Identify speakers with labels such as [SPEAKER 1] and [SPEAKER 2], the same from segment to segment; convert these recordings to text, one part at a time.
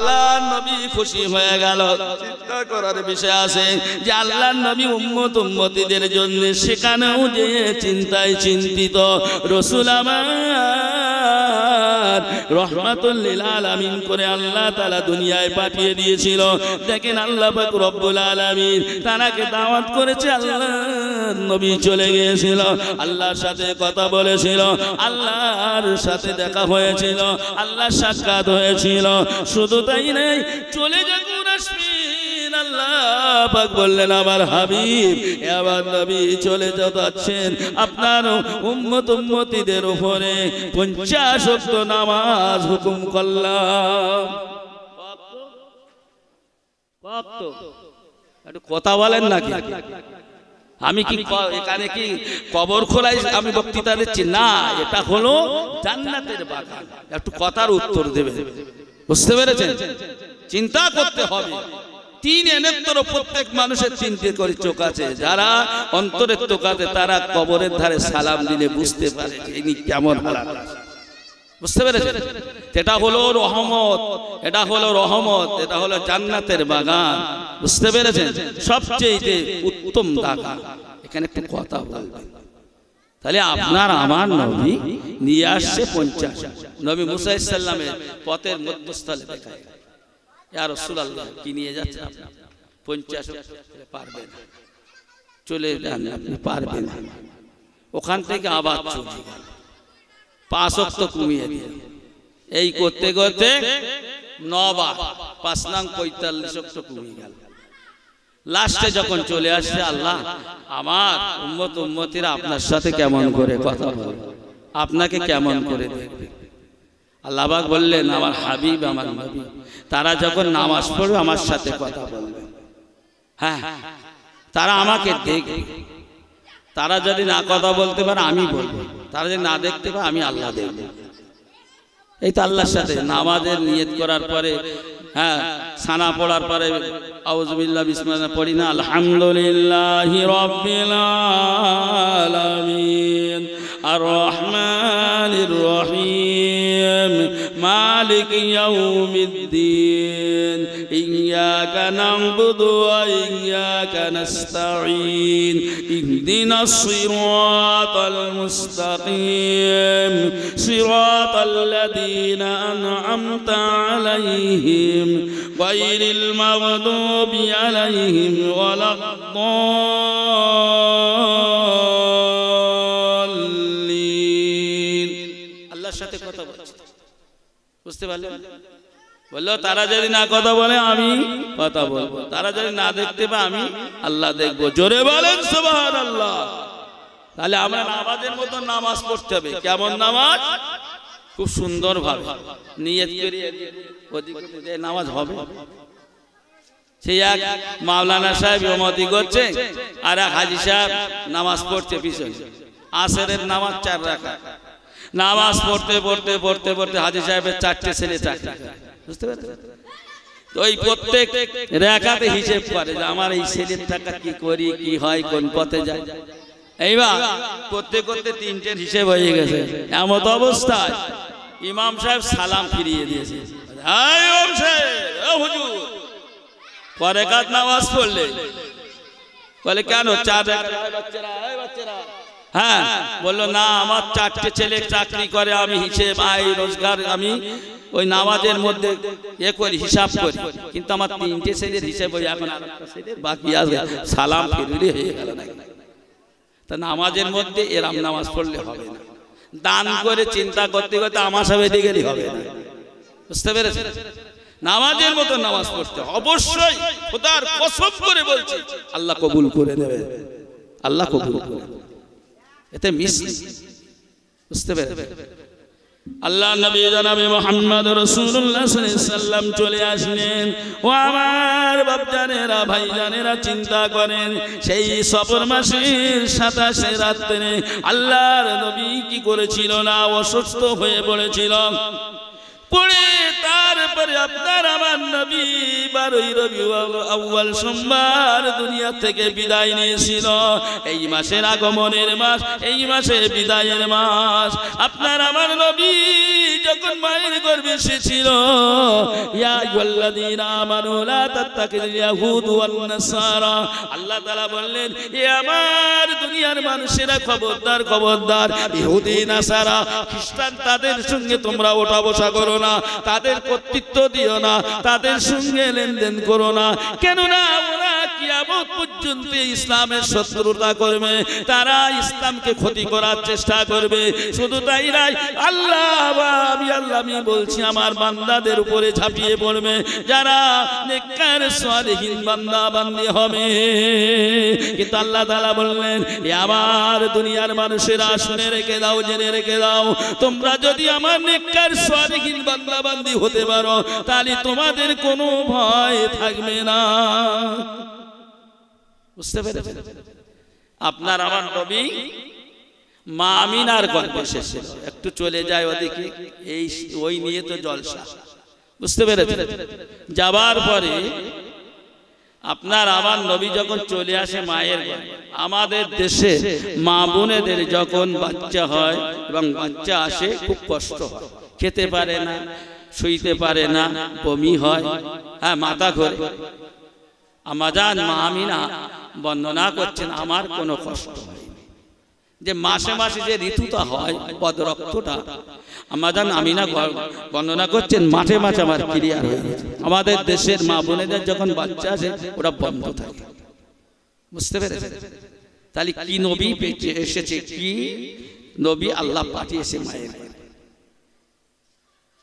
[SPEAKER 1] আল্লাহর নবী খুশি হয়ে গেল। চিন্তা করার বিষয় আছে যে আল্লাহর নবী উম্মতিদের জন্য সেখানেও যে চিন্তায় চিন্তিত। রাসূল আমার রহমাতুল লিল আলামিন করে আল্লাহ তাআলা দুনিয়ায় পাঠিয়ে দিয়েছিল। দেখেন আল্লাহ পাক রব্বুল আলামিন তাকে দাওয়াত করেছে। আল্লাহর নবী চলে গিয়েছিল, আল্লাহর সাথে কথা বলেছিল, আল্লাহর সাথে দেখা হয়েছিল, আল্লাহর সাক্ষাৎ হয়েছিল। শুধু তাই নাই, চলে যখন আসবেন আল্লাহ পাক বললেন আমার হাবিব আমার নবী চলে যাচ্ছেন, আপনার উম্মতিদের উপরে 50 ওয়াক্ত নামাজ হুকুম করলাম। একটু কথা বলেন নাকি? আমি কি এখানে কি কবর খোলাই আমি বক্তৃতা দিচ্ছি না, এটা হলো জান্নাতের বাগান। একটু কথার উত্তর দেবে, বুঝতে পেরেছেন? চিন্তা করতে হবে। 3 এনেত্তর প্রত্যেক মানুষের চিন্তা করে চোখ আছে, যারা অন্তরের চোখ আছে তারা কবরের ধারে সালাম দিলে বুঝতে পারে যে ইনি কেমন হালাত আছে, বুঝতে পেরেছেন? এটা হলো রহমত, এটা হলো রহমত, এটা হলো জান্নাতের বাগান, বুঝতে পেরেছেন? সবচেয়ে উত্তম জায়গা। এখানে একটু কথা বলবেন। তাহলে আপনার আমার নবী নিয়ে আসছে 50। নবী মুসা আলাইহিস সালামের পথের মধ্যস্থলে দেখায়, ইয়া রাসূলুল্লাহ কি নিয়ে যাচ্ছেন আপনি? 50 পারবেন, চলে যান, আপনি পারবেন। ওখান থেকে আবার চলে গেল, 5 ওয়াক্ত কমিয়ে দিয়ে এই করতে করতে 9 বার 5 নং 45 ওয়াক্ত কমিয়ে গেল। লাস্টে যখন চলে আসছে, আল্লাহ আমার উম্মতিরা আপনার সাথে কেমন করে কথা বলবে, আপনাকে কেমন করে দেখবে। আল্লাহ পাক বললেন আমার হাবিব আমার নবী তারা যখন নামাজ পড়বে আমার সাথে কথা বলবে, হ্যাঁ তারা আমাকে দেখবে। তারা যদি না কথা বলতে পারে আমি বলবো, তারা যদি না দেখতে পারে আমি আল্লাহ দেখব। এই তো আল্লাহর সাথে নামাজের নিয়ত করার পরে, হ্যাঁ সানা পড়ার পরে আউযু বিল্লাহি বিসমিল্লাহ পড়ি না, আলহামদুলিল্লাহি রাব্বিল আলামিন আর রহমানির রহিম মালিক ইয়াউমিদ্দিন ইয়্যাকা না'বুদু ওয়া ইয়্যাকা নাস্তাঈন ইহদিনাস সিরাতাল মুস্তাকিম সিরাতাল লাযীনা আন'আমতা আলাইহিম গায়রিল মাগদুবি আলাইহিম ওয়ালাদ-দাল্লিন। আল্লাহর সাথে কথা বলছে, বুঝতে পারলেন? বললো তারা যদি না কথা বলে আমি কথা বলবো, তারা যদি না দেখতে পায় আমি আল্লাহ দেখবো। জোরে বলেন সুবহানাল্লাহ। তাহলে আমরা নামাজের মতো নামাজ পড়তে হবে। কেমন নামাজ? খুব সুন্দর ভাবে নিয়ত করে ওদিকে নামাজ হবে। সেই এক মাওলানা সাহেব ইমামতি করছে আর এক হাজী সাহেব নামাজ পড়ছে পিছনে। আসরের নামাজ 4 রাকাত। নামাজ পড়তে পড়তে পড়তে পড়তে হাজী সাহেবের 4টে ছেলে 4টা, বুঝতে পারছেন? তো ওই প্রত্যেক রাকাতে হিসাব করে যে আমার এই ছেলের টাকা কি করি, কি হয়, কোন পথে যায়। এইবার করতে করতে 3টের হিসাব হয়ে গেছে। এমত অবস্থায় ইমাম সাহেব সালাম ফিরিয়ে দিয়েছে। এই ইমাম সাহেব, ও হুজুর কয় রাকাত নামাজ পড়লে? বলে কেন 4 রাকাত? বাচ্চারা হ্যাঁ, বললো না আমার 4টে ছেলে চাকরি করে, আমি হিসেব আয় রোজগার আমি ওই নামাজের মধ্যে করি, হিসাব করি, কিন্তু আমার 3টে ছেলের হিসাব ওই এখন আরেকটা ছেলের বাকি আছে, সালাম ফিরলে হয়ে গেল না। তা নামাজের মধ্যে এরম নামাজ পড়লে হবে না। দান করে চিন্তা করতে করতে আমার সব এদিকে গেলে হবে না, বুঝতে পেরেছেন? নামাজের মতো নামাজ পড়তে অবশ্যই খোদার কসম করে বলছি আল্লাহ কবুল করে দেবে, আল্লাহ কবুল করে দেবে, এতে মিস, বুঝতে পেরেছেন? আল্লাহ নবী জনাবে মুহাম্মদ রাসূলুল্লাহ সাল্লাল্লাহু আলাইহি সাল্লাম চলে আসলেন। ও আমার বাপজানেরা ভাইজানেরা, চিন্তা করেন সেই সফর মাসের 27 রাতে আল্লাহর নবী কি করেছিল না? অসুস্থ হয়ে পড়েছিল। পড়ে তারপরে আপনার আমার নবী 12 রবিউল আউয়াল সোমবার দুনিয়া থেকে বিদায় নিয়েছিল। এই মাসের আগমনের মাস, এই মাসে বিদায়ের মাস। আপনার আমার নবী যখন মায়ের গর্ভে এসেছিল, ইয়া আইয়ুহাল্লাযীনা আমানু লা তাত্তাখিযুল ইয়াহুদ ওয়ান নাসারা, আল্লাহ তাআলা বললেন, এ আমার দুনিয়ার মানুষেরা খবরদার খবরদার, ইহুদি নাসারা খ্রিস্টান তাদের সঙ্গে তোমরা ওঠা বসা করো না, তাদের কর্তৃত্ব দিও না, তাদের সঙ্গে লেনদেন করো না। কেননা ওরা কিয়ামত পর্যন্ত ইসলামের শত্রুতা করবে, তারা ইসলামকে ক্ষতি করার চেষ্টা করবে। শুধু তাই নয়, আমি বলছি আমার বান্দাদের উপরে ঝাঁপিয়ে পড়বে যারা নেককার সালেহিন বান্দা বান্দি হবে। কিন্তু আল্লাহ তাআলা বললেন, এ আমার দুনিয়ার মানুষেরা শুনে রেখে দাও, জেনে রেখে দাও, তোমরা যদি আমার নেককার সালেহিন বান্দা বান্দি হতে পারো তাহলে তোমাদের কোনো ভয় থাকবে না। বুঝতে পেরেছেন? আপনার আমার নবী মা আমিনার গর্ভে এসেছিল। একটু চলে যায় ওদিকে, এই ওই নিয়ে তো জলসা। বুঝতে পেরেছেন? যাবার পরে আপনার আমার নবী যখন চলে আসে মায়ের গর্ভে, আমাদের দেশে মা বোনেদের যখন বাচ্চা হয় এবং বাচ্চা আসে খুব কষ্ট হয়, খেতে পারে না, শুইতে পারে না, বমি হয়, হ্যাঁ মাথা ঘোরে। আমাজান মা আমিনা বর্ণনা করছেন, আমার কোনো কষ্ট হয়নি, যে মাসে মাসে যে ঋতুটা হয় পদরক্তটা, আমাজান আমিনা বর্ণনা করছেন মাঠে মাঠে আমার ক্লিয়ার হয়ে গেছে। আমাদের দেশের মা বোনেদের যখন বাচ্চা আসে ওরা বন্ধ থাকে। বুঝতে পেরেছেন? তাহলে কি নবী এসেছে, কি নবী আল্লাহ পাঠিয়েছে মায়ের,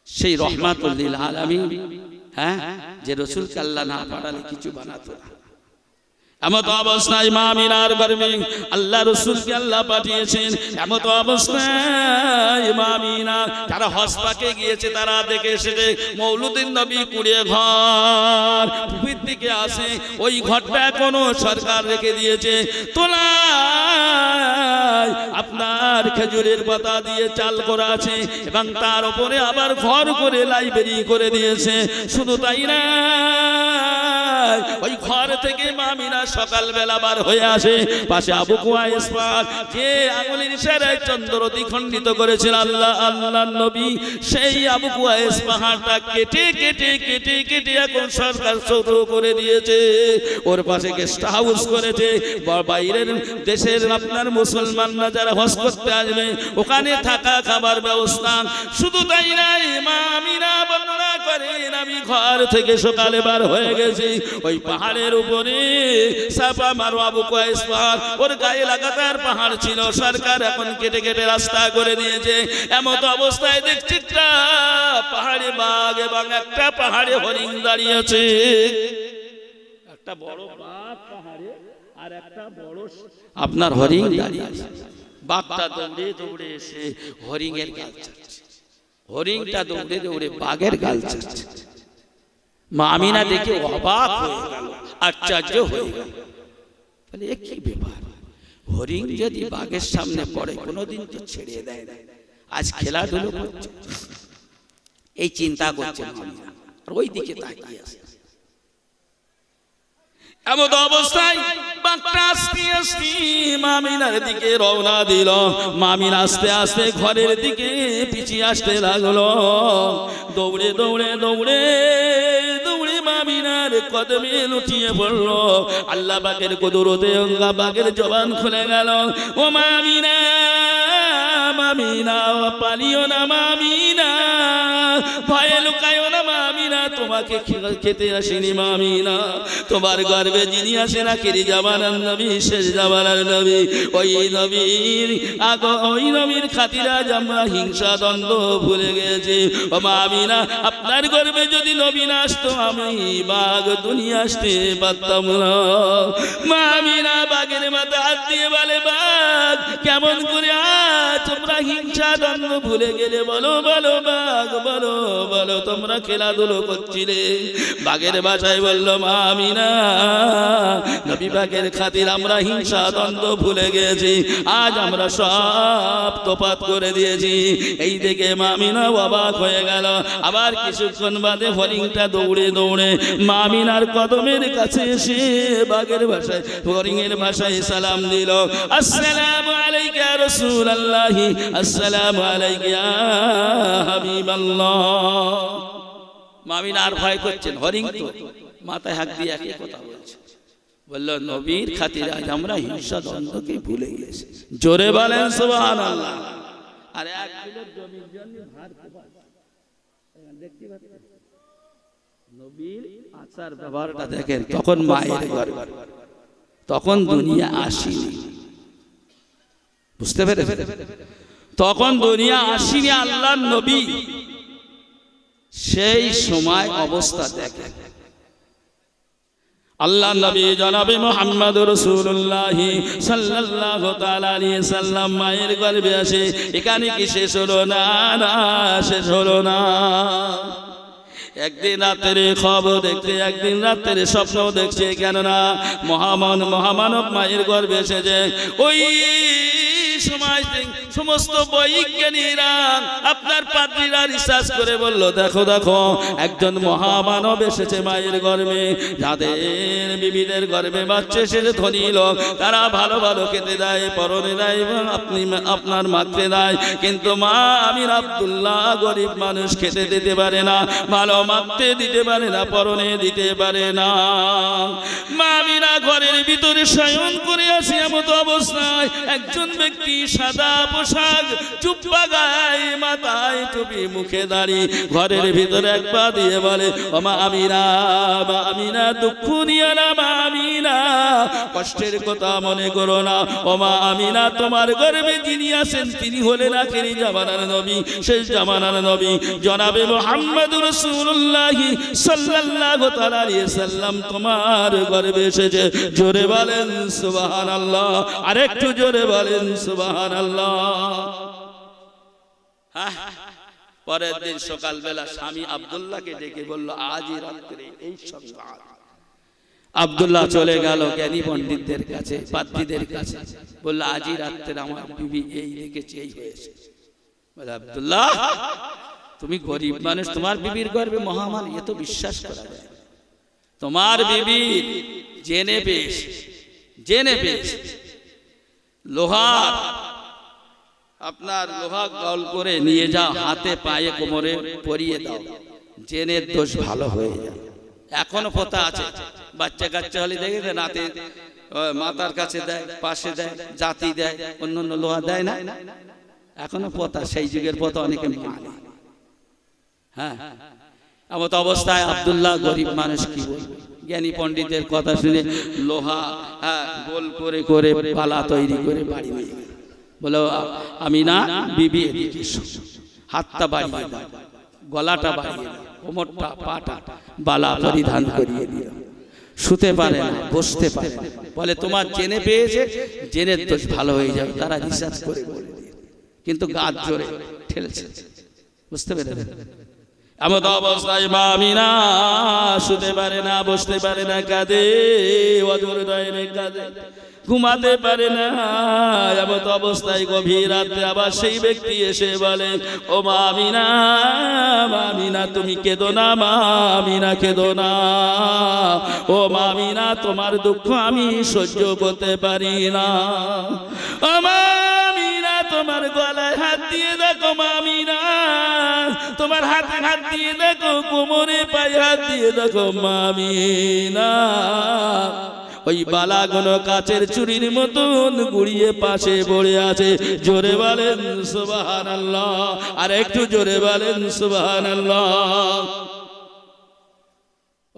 [SPEAKER 1] সেই রহমাতুল লিল আলামিন, হ্যাঁ, যে রাসূলকে আল্লাহ না পাঠালে কিছু বানাতো না। এমত অবস্থায় মা আমিনার গর্ভে আল্লাহ রাসূলকে আল্লাহ পাঠিয়েছেন। এমত অবস্থায় মা আমিনা যারা হজ পাকে গিয়েছে তারা দেখে এসেছে মৌলুদের নবী কুড়িয়ে ঘর পৃথিবীর দিকে আসে, ওই ঘরটা এখনো সরকার রেখে দিয়েছে, তোলায় আপনার খেজুরের পাতা দিয়ে চাল করা আছে এবং তার উপরে আবার ঘর করে লাইব্রেরি করে দিয়েছে। শুধু তাই না, ওই ঘর থেকে মা আমিনা সকালবেলা বার হয়ে আসে, পাশে আবু কুয়াইস পাক যে আঙ্গুলের ইশারায় চন্দ্র দ্বিখণ্ডিত করেছিল আল্লাহর নবী, সেই আবু কুয়াইস পাহাড়টা কেটে কেটে কেটে কেটে এখন সরকার ছোট করে দিয়েছে। ওর পাশে গেস্ট হাউস করেছে, বাইরের দেশের আপনার মুসলমানরা যারা হজ করতে আসবে ওখানে থাকা খাবার ব্যবস্থা। শুধু তাই নাই, মা আমিনা বর্ণনা করেন, আমি ঘর থেকে সকালে বার হয়ে গেছি, ওই পাহাড়ের উপরে সাফা মারওয়া আবু কুয়াইস পাহাড়, ওর গায়ে লাগাতার পাহাড় ছিল, সরকার এখন কেটে কেটে রাস্তা করে দিয়েছে। এমত অবস্থায় দেখছি একটা পাহাড়ে বাঘ এবং একটা পাহাড়ে হরিণ দাঁড়িয়েছে, একটা বড় বাঘ পাহাড়ে আর একটা বড় আপনার হরিণ দাঁড়িয়েছে। বাঘটা দৌড়ে দৌড়ে এসে হরিণের গাল চাটছে, হরিণটা দৌড়ে দৌড়ে বাঘের গাল চাটছে। মা আমিনা দেখে অবাক হয়ে গেল, আশ্চর্য হয়ে গেল, বলে এ কি ব্যাপার, হরিণ যদি বাঘের সামনে পড়ে কোনোদিন তো ছেড়ে দেয় না, আজ খেলাধুলো করছে, এই চিন্তা করছে মা আমিনা, আর ওই দিকে তাকিয়ে আছে। এমন অবস্থায় বাঘটা আস্তে আস্তে মা আমিনার দিকে রওনা দিল। মা আমিনা আস্তে আস্তে ঘরের দিকে পিছিয়ে আসতে লাগলো, দৌড়ে দৌড়ে দৌড়ে দৌড়ে মা আমিনার কদমে লুটিয়ে পড়লো। আল্লাহ পাকের কুদরতে আল্লাহ পাকের জবান খুলে গেল, ও মা আমিনা, মা আমিনা পালিও না, মা আমিনা ভয়ে লুকায়ও না, মা আমিনা তোমাকে খেতে আসেনি, মা আমিনা তোমার গর্ভে যিনি আসেন আখিরি জামানার নবী, শেষ জামানার নবী, ওই নবীর খাতিরে আজ আমরা হিংসা দ্বন্দ্ব ভুলে গেছি। ও মা আমিনা, আপনার গর্ভে যদি নবী না আসতো আমি বাঘ দুনিয়া আসতে পারতাম না। মা আমিনা বাঘের মাথা হাত দিয়ে বলে বাঘ কেমন করে তোমরা হিংসা দ্বন্দ্ব ভুলে গেলে বলো বলো বাঘ বলো বলো তোমরা খেলাধুলো করছিলে বাঘের ভাষায় বলল মা আমিনা নবী পাকের খাতির আমরা হিংসা দ্বন্দ্ব ভুলে গেছি আজ আমরা সব তোফাত করে দিয়েছি এই দেখে মা আমিনা অবাক হয়ে গেল আবার কিছুক্ষণ বাদে হরিণটা দৌড়ে দৌড়ে মা আমিনার কদমের কাছে এসে বাঘের ভাষায় হরিণের ভাষায় সালাম দিল আসসালামু আলাইকা ইয়া রাসূলুল্লাহ আসসালামু আলাইকা ইয়া হাবিবাল্লাহ মা আমিনা আর ভয় করছেন হরিণ তো মাথায় হাত দিয়ে একই কথা বলছে বলল নবীর খাতিরে আজ আমরা হিংসা দ্বন্দ্বকে ভুলে গেছি জোরে বলেন সুবহানাল্লাহ আর এক কিলো জমির জন্য ভার দেখতে পাচ্ছেন নবীর আচার ব্যবহারটা দেখেন তখন মায়ের ঘর তখন দুনিয়া আসেনি বুঝতে পেরেছেন তখন দুনিয়া আসেনি আল্লাহর নবী সেই সময় অবস্থা দেখেন আল্লাহ নবী জনাবে মুহাম্মদুর রাসূলুল্লাহ সাল্লাল্লাহু তাআলা আলাইহি সাল্লাম মায়ের গর্ভে আসে এখানে কি শেষ হলো না না শেষ হলো না একদিন রাতের খবর দেখতে একদিন রাতের স্বপ্ন দেখছে কেননা মহামানব মায়ের গর্ভে এসেছে ওই সময় সমস্ত বৈজ্ঞানিকরা আপনার পাদ্রীরা রিসার্চ করে বলল দেখো দেখো একজন মহামানব এসেছে মায়ের গর্ভে যাদের বিবিদের গর্ভে বাচ্চা এসেছে ধনী লোক তারা ভালো ভালো খেতে দেয় পরনে দেয় এবং আপনার মাখতে দেয় কিন্তু মা আমির আব্দুল্লাহ গরিব মানুষ খেতে দিতে পারে না ভালো মাখতে দিতে পারে না পরনে দিতে পারে না মা আমিরা ঘরের ভিতরে শয়ন করে আছে এমন অবস্থায় একজন ব্যক্তি সাদা পোশাক চুপ্পা গায়ে মাথায় টুপি মুখে দাড়ি ঘরের ভিতরে এক পা দিয়ে বলে ও মা আমিনা দুঃখ নিও না মা আমিনা কষ্টের কথা মনে করো না ও মা আমিনা তোমার গর্ভে যিনি আছেন তিনি হলেন আখিরি জামানার নবী শেষ জামানার নবী জনাবে মুহাম্মদুর রাসূলুল্লাহ সাল্লাল্লাহু তাআলা আলাইহি সাল্লাম তোমার গর্ভে এসেছে জোরে বলেন সুবহানাল্লাহ আরেকটু জোরে বলেন সুবহানাল্লাহ পরের দিন সকালবেলা স্বামী আব্দুল্লাহকে ডেকে বলল আজই রাত্রে এই সংবাদ আব্দুল্লাহ চলে গেল জ্ঞানী পণ্ডিতদের কাছে পাদ্রীদের কাছে বলল আজই রাত্রে আমার বিবি এই দেখেছে এই হয়েছে বলে আব্দুল্লাহ তুমি গরিব মানুষ তোমার বিবির গর্ভে মহামান এ তো বিশ্বাস করা যায় তোমার বিবি জেনে পেশ লোহার আপনার লোহা গল করে নিয়ে যাও হাতে পায়ে কোমরে পরিয়ে দাও জেনের দোষ ভালো হয়ে যায় এখনো প্রথা আছে বাচ্চা কাচ্চা হলে দেখে নাতে মাতার কাছে দেয় পাশে দেয় জাতি দেয় অন্য অন্য লোহা দেয় না এখনো প্রথা সেই যুগের প্রথা অনেকে মানে হ্যাঁ এমন অবস্থায় আব্দুল্লাহ গরিব মানুষ কি বলবে জ্ঞানী পণ্ডিতের কথা শুনে লোহা গোল করে করে পালা তৈরি করে বাড়ি নিয়ে গেল বলো আমিনা বিবি হাতটা বাড়িয়ে দাও গলাটা বাড়িয়ে দাও কোমরটা পাটা বালা পরিধান করিয়ে দিল শুতে পারে না বসতে পারে না বলে তোমার জেনে পেয়েছে জেনের দোষ ভালো হয়ে যাবে তারা রিসার্চ করে বলে দিয়ে কিন্তু গাছ জোরে ঠেলছে বুঝতে পেরেছেন এমন অবস্থায় মা আমিনা শুতে পারে না বসতে পারে না কাঁদে অজর নয়নে কাঁদে ঘুমাতে পারে না এমন অবস্থায় গভীর রাতে আবার সেই ব্যক্তি এসে বলে ও মা আমিনা তুমি কেঁদো না মা আমিনা কেঁদো না ও মা আমিনা তোমার দুঃখ আমি সহ্য করতে পারি না ও মা আমিনা তোমার গলায় হাত দিয়ে দেখো মা আমিনা তোমার হাতে হাত দিয়ে দেখো কোমরে পায়ে হাত দিয়ে দেখো মা আমিনা ওই বালাগুলো কাচের চুরির মতন গুড়িয়ে পাশে পড়ে আছে জোরে বলেন সুবহানাল্লাহ আর একটু জোরে বলেন সুবহানাল্লাহ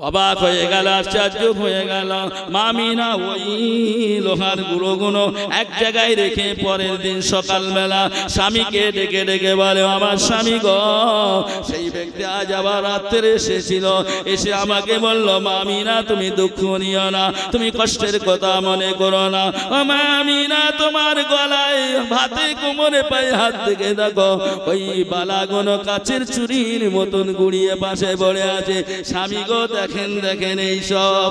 [SPEAKER 1] অবাক হয়ে গেল, আশ্চর্য হয়ে গেল। মা আমিনা ওই লোহার গুঁড়োগুলো এক জায়গায় রেখে পরের দিন সকালবেলা স্বামীকে ডেকে ডেকে বলে, আমার স্বামী গো, সেই ব্যক্তি আজ আবার রাত্রে এসেছিল, এসে আমাকে বলল, মা আমিনা তুমি দুঃখ নিও না, তুমি কষ্টের কথা মনে করো না। ও মা আমিনা, তোমার গলায় ভাতে কোমরে পায়ে হাত থেকে দেখো ওই বালাগুলো কাচের চুরির মতন গুড়িয়ে পাশে পড়ে আছে। স্বামী গো দেখেন দেখেন এই সব।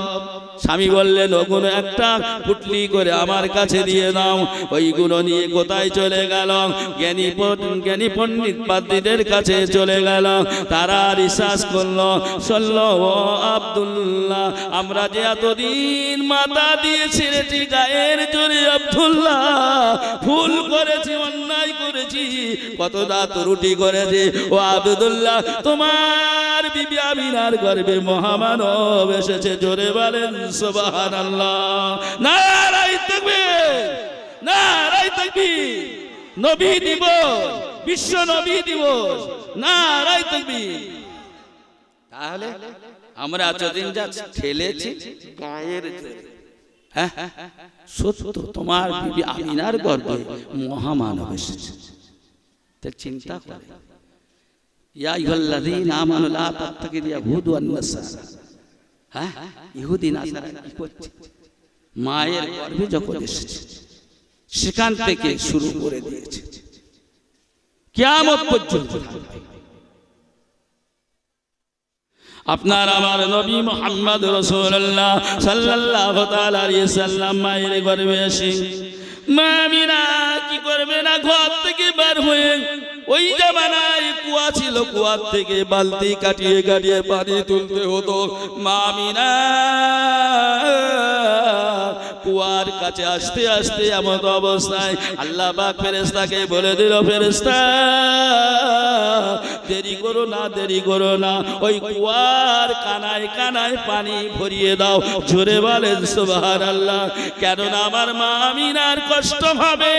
[SPEAKER 1] স্বামী বললেন, ওগুলো একটা পুটলি করে আমার কাছে দিয়ে দাও। ওইগুলো নিয়ে কোথায় চলে গেল? জ্ঞানী পণ্ডিত পাদ্রীদের কাছে চলে গেল। তারা রিসার্চ করলো, শুনলো, ও আব্দুল্লাহ, আমরা যে এতদিন মাথা দিয়ে ছেড়েছি গায়ের জোরে, আব্দুল্লাহ ভুল করেছি, অন্যায় করেছি, কত দাঁত রুটি করেছি। ও আব্দুল্লাহ, তোমার বিবি আমিনার গর্ভে মহামানব এসেছে। জোরে বলেন সুবহানাল্লাহ। নারায়ে তাকবীর, নারায়ে তাকবীর। নবী দিবস, বিশ্ব নবী দিবস, নারায়ে তাকবীর। তাহলে আমরা এতদিন যা ঠেলেছি গায়ের জোরে, হ্যাঁ সত্য, তোমার বিবি আমিনার গর্ভে মহামানব এসেছে। তার চিন্তা করে, ইয়া আইয়ুহাল্লাযীনা আমানু লা তাত্তাকিযু ইয়াহুদা ওয়ান নাসারা। হ্যাঁ, ইহুদি নাসারা কি করছে? মায়ের গর্ভে যখন এসেছে সেখান থেকে শুরু করে দিয়েছে, কিয়ামত পর্যন্ত। আপনার আমার নবী মুহাম্মদ রাসূলুল্লাহ সাল্লাল্লাহু তাআলা আলাইহি সাল্লাম মায়ের গর্ভে এসে মা আমিনা কি করবে না, ঘর থেকে বের হয়ে, ওই জামানায় কুয়া ছিল, কুয়ার থেকে বালতি কাটিয়ে কাটিয়ে পানি তুলতে হতো। মা আমিনা কুয়ার কাছে আসতে আসতে এমন অবস্থায় আল্লাহ পাক ফেরেশতাকে বলে দিল, ফেরেশতা দেরি করো না, দেরি করো না, ওই কুয়ার কানায় কানায় পানি ভরিয়ে দাও। জোরে বলেন সুবহানাল্লাহ। কেননা আমার মা আমিনার কষ্ট হবে,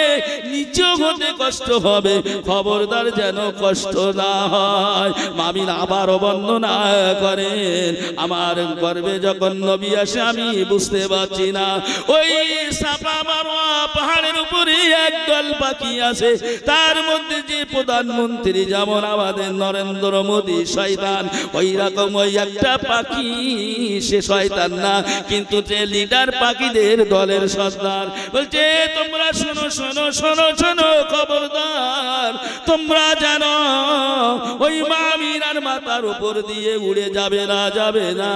[SPEAKER 1] নিচেও হতে কষ্ট হবে, খবরদার যেন কষ্ট না হয়। মা আমিনা আবারও বর্ণনা করেন, আমার গর্ভে যখন নবী আসে আমি বুঝতে পারছি না, ওই সাফা মারওয়া পাহাড়ের উপরে একদল পাখি আছে, তার মধ্যে যে প্রধানমন্ত্রী যেমন আমাদের নরেন্দ্র মোদী শয়তান, ওই রকম ওই একটা পাখি, সে শয়তান না, কিন্তু যে লিডার পাখিদের দলের সর্দার, বলছে তোমরা শোনো শোনো শোনো শোনো, খবরদার তোমরা জানো ওই মা আমিনার মাথার উপর দিয়ে উড়ে যাবে না, যাবে না,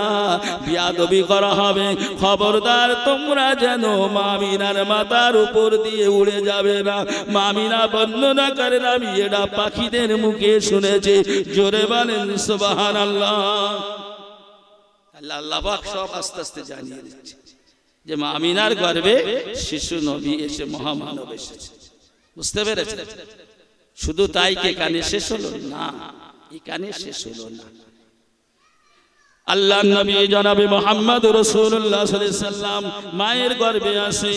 [SPEAKER 1] বিয়াদবি করা হবে। খবরদার তোমরা যেন মা আমিনার মাথার উপর দিয়ে উড়ে যাবে না। মা আমিনা বর্ণনা করেন, আমি এটা পাখিদের মুখে শুনেছি। জোরে বলেন সুবহানাল্লাহ। আল্লাহ পাক সব আস্তে আস্তে জানিয়ে দিচ্ছে যে মা আমিনার গর্ভে শিশু নবী এসে মহামানব এসেছে। বুঝতে পেরেছেন? শুধু তাই কে কানে শেষ হলো না, এখানে শেষ হলো না। আল্লাহর নবী জনাবে মুহাম্মদ রাসূলুল্লাহ সাল্লাল্লাহু আলাইহি সাল্লাম মায়ের গর্ভে আসে।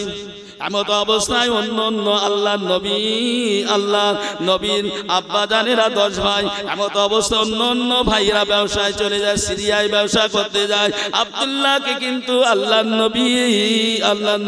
[SPEAKER 1] এমত অবস্থায় অন্য অন্য আল্লাহ নবীর আব্বা জানেরা 10 ভাই, এমত অবস্থায় অন্য অন্য ভাইরা ব্যবসায় চলে যায়, সিরিয়ায় ব্যবসা করতে যায়। আব্দুল্লাহকে কিন্তু আল্লাহ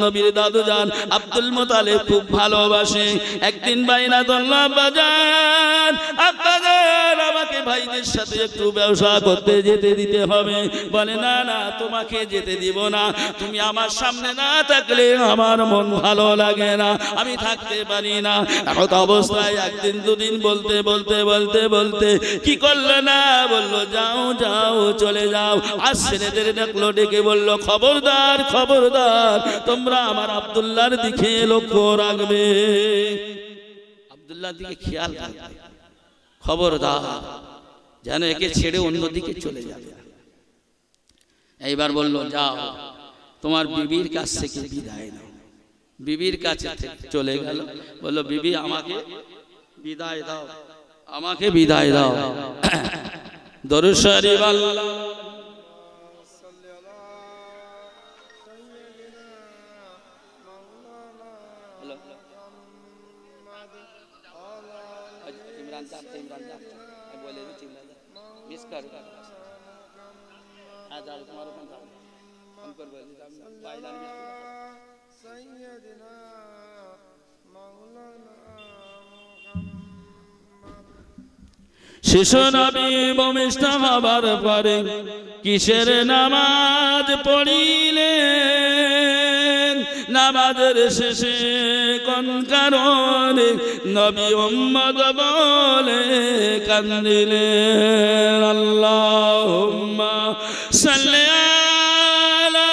[SPEAKER 1] নবীর দাদু জান আব্দুল মুতালিব খুব ভালোবাসে। একদিন বাইনা ধরল, আব্বাজান আব্বাজান আমাকে ভাইদের সাথে একটু ব্যবসা করতে যেতে দিতে হবে। বলে না না, তোমাকে যেতে দিব না, তুমি আমার সামনে না থাকলে আমার মন ভালো লাগে না, আমি থাকতে পারি না। এমত অবস্থায় একদিন দুদিন বলতে বলতে বলতে বলতে কি করলো না, বললো যাও যাও চলে যাও। আর ছেলেদের ডাকলো, ডেকে বললো খবরদার খবরদার, তোমরা আমার আব্দুল্লাহর দিকে লক্ষ্য রাখবে, আব্দুল্লাহর দিকে খেয়াল রাখবে, খবরদার যেন একে ছেড়ে অন্যদিকে চলে যাবে। এইবার বললো যাও তোমার বিবির কাছ থেকে বিদায় নাও। বিবির কাছে চলে গেল, বললো বিবি আমাকে বিদায় দাও, আমাকে বিদায় দাও। দরুদ শরীফ আল্লাহ ইমরান বলে মিস কর শিশু নবী ভূমিষ্ঠ হবার পরে কিসের নামাজ পড়িলেন? নামাজের শেষে কোন কারণে নবী উম্মত বলে কান্দিলেন? আল্লাহুম্মা সাল্লি আলা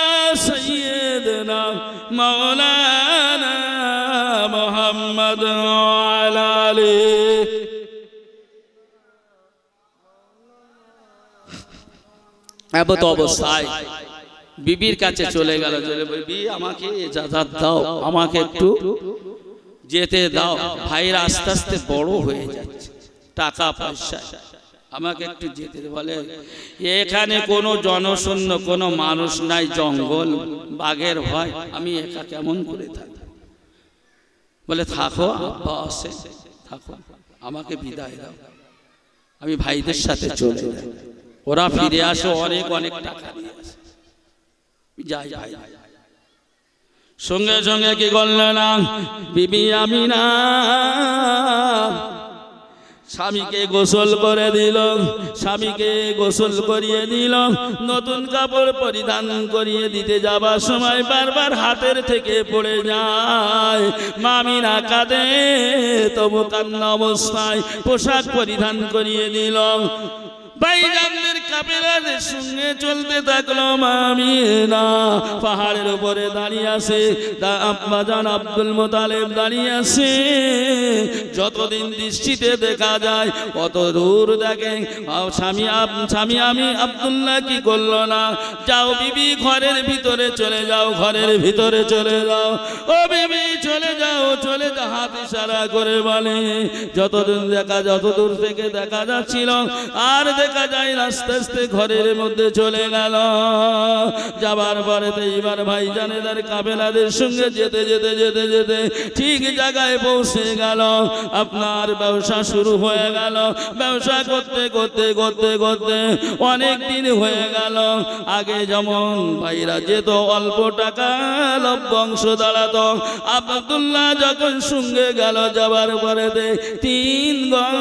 [SPEAKER 1] সাইয়্যিদিনা মাওলানা মুহাম্মদ ওয়া আলা আলিহি। এমত অবস্থায় বিবির কাছে চলে গেল, বিবি আমাকে ইজাজত দাও, আমাকে একটু যেতে দাও, ভাইরা আস্তে আস্তে বড় হয়ে যাচ্ছে, টাকা পয়সা, আমাকে একটু যেতে বলে। এখানে কোনো জনশূন্য কোনো মানুষ নাই, জঙ্গল, বাঘের ভয়, আমি একা কেমন করে থাকি? বলে থাকো, আব্বা আসে, থাকো, আমাকে বিদায় দাও, আমি ভাইদের সাথে চলে যাই। ওরা ফিরে আসো, অনেক অনেক টাকা দিয়ে আসে, যাই যাই। সঙ্গে সঙ্গে কি করলো না বিবি আমিনা স্বামীকে গোসল করে দিল, স্বামীকে গোসল করিয়ে দিল, নতুন কাপড় পরিধান করিয়ে দিতে যাবার সময় বারবার হাতের থেকে পড়ে যায়। মামিনা কাঁদে, তবু কান্না অবস্থায় পোশাক পরিধান করিয়ে দিল। ভাইজানদের কাফেলাদের সঙ্গে চলতে থাকলো। মামিনা পাহাড়ের উপরে দাঁড়িয়ে আছে, আব্বাজান আব্দুল মুতালিব দাঁড়িয়ে আছে। যতদিন দৃষ্টিতে দেখা যায় কত দূর দেখে। স্বামী আমি আব্দুল্লাহ কি করলো না, যাও বিবি ঘরের ভিতরে চলে যাও, ঘরের ভিতরে চলে যাও, ও বিবি চলে যাও, চলে যাও, হাত ইশারা করে বলে। যতদিন দেখা, যত দূর থেকে দেখা যাচ্ছিল আর দেখা যায় আস্তে আস্তে ঘরের মধ্যে চলে গেল। যাবার পরে এইবার ভাইজানেদের কাফেলাদের সঙ্গে যেতে যেতে যেতে যেতে ঠিক জায়গায় পৌঁছে গেল। আপনার ব্যবসা শুরু হয়ে গেল। ব্যবসা করতে করতে করতে করতে অনেক দিন হয়ে গেল। আগে যেমন ভাইরা যেত অল্প টাকা লভ্যাংশ দাঁড়াতো, আব্দুল্লাহ যখন সঙ্গে গেল যাবার পরে 3 গুণ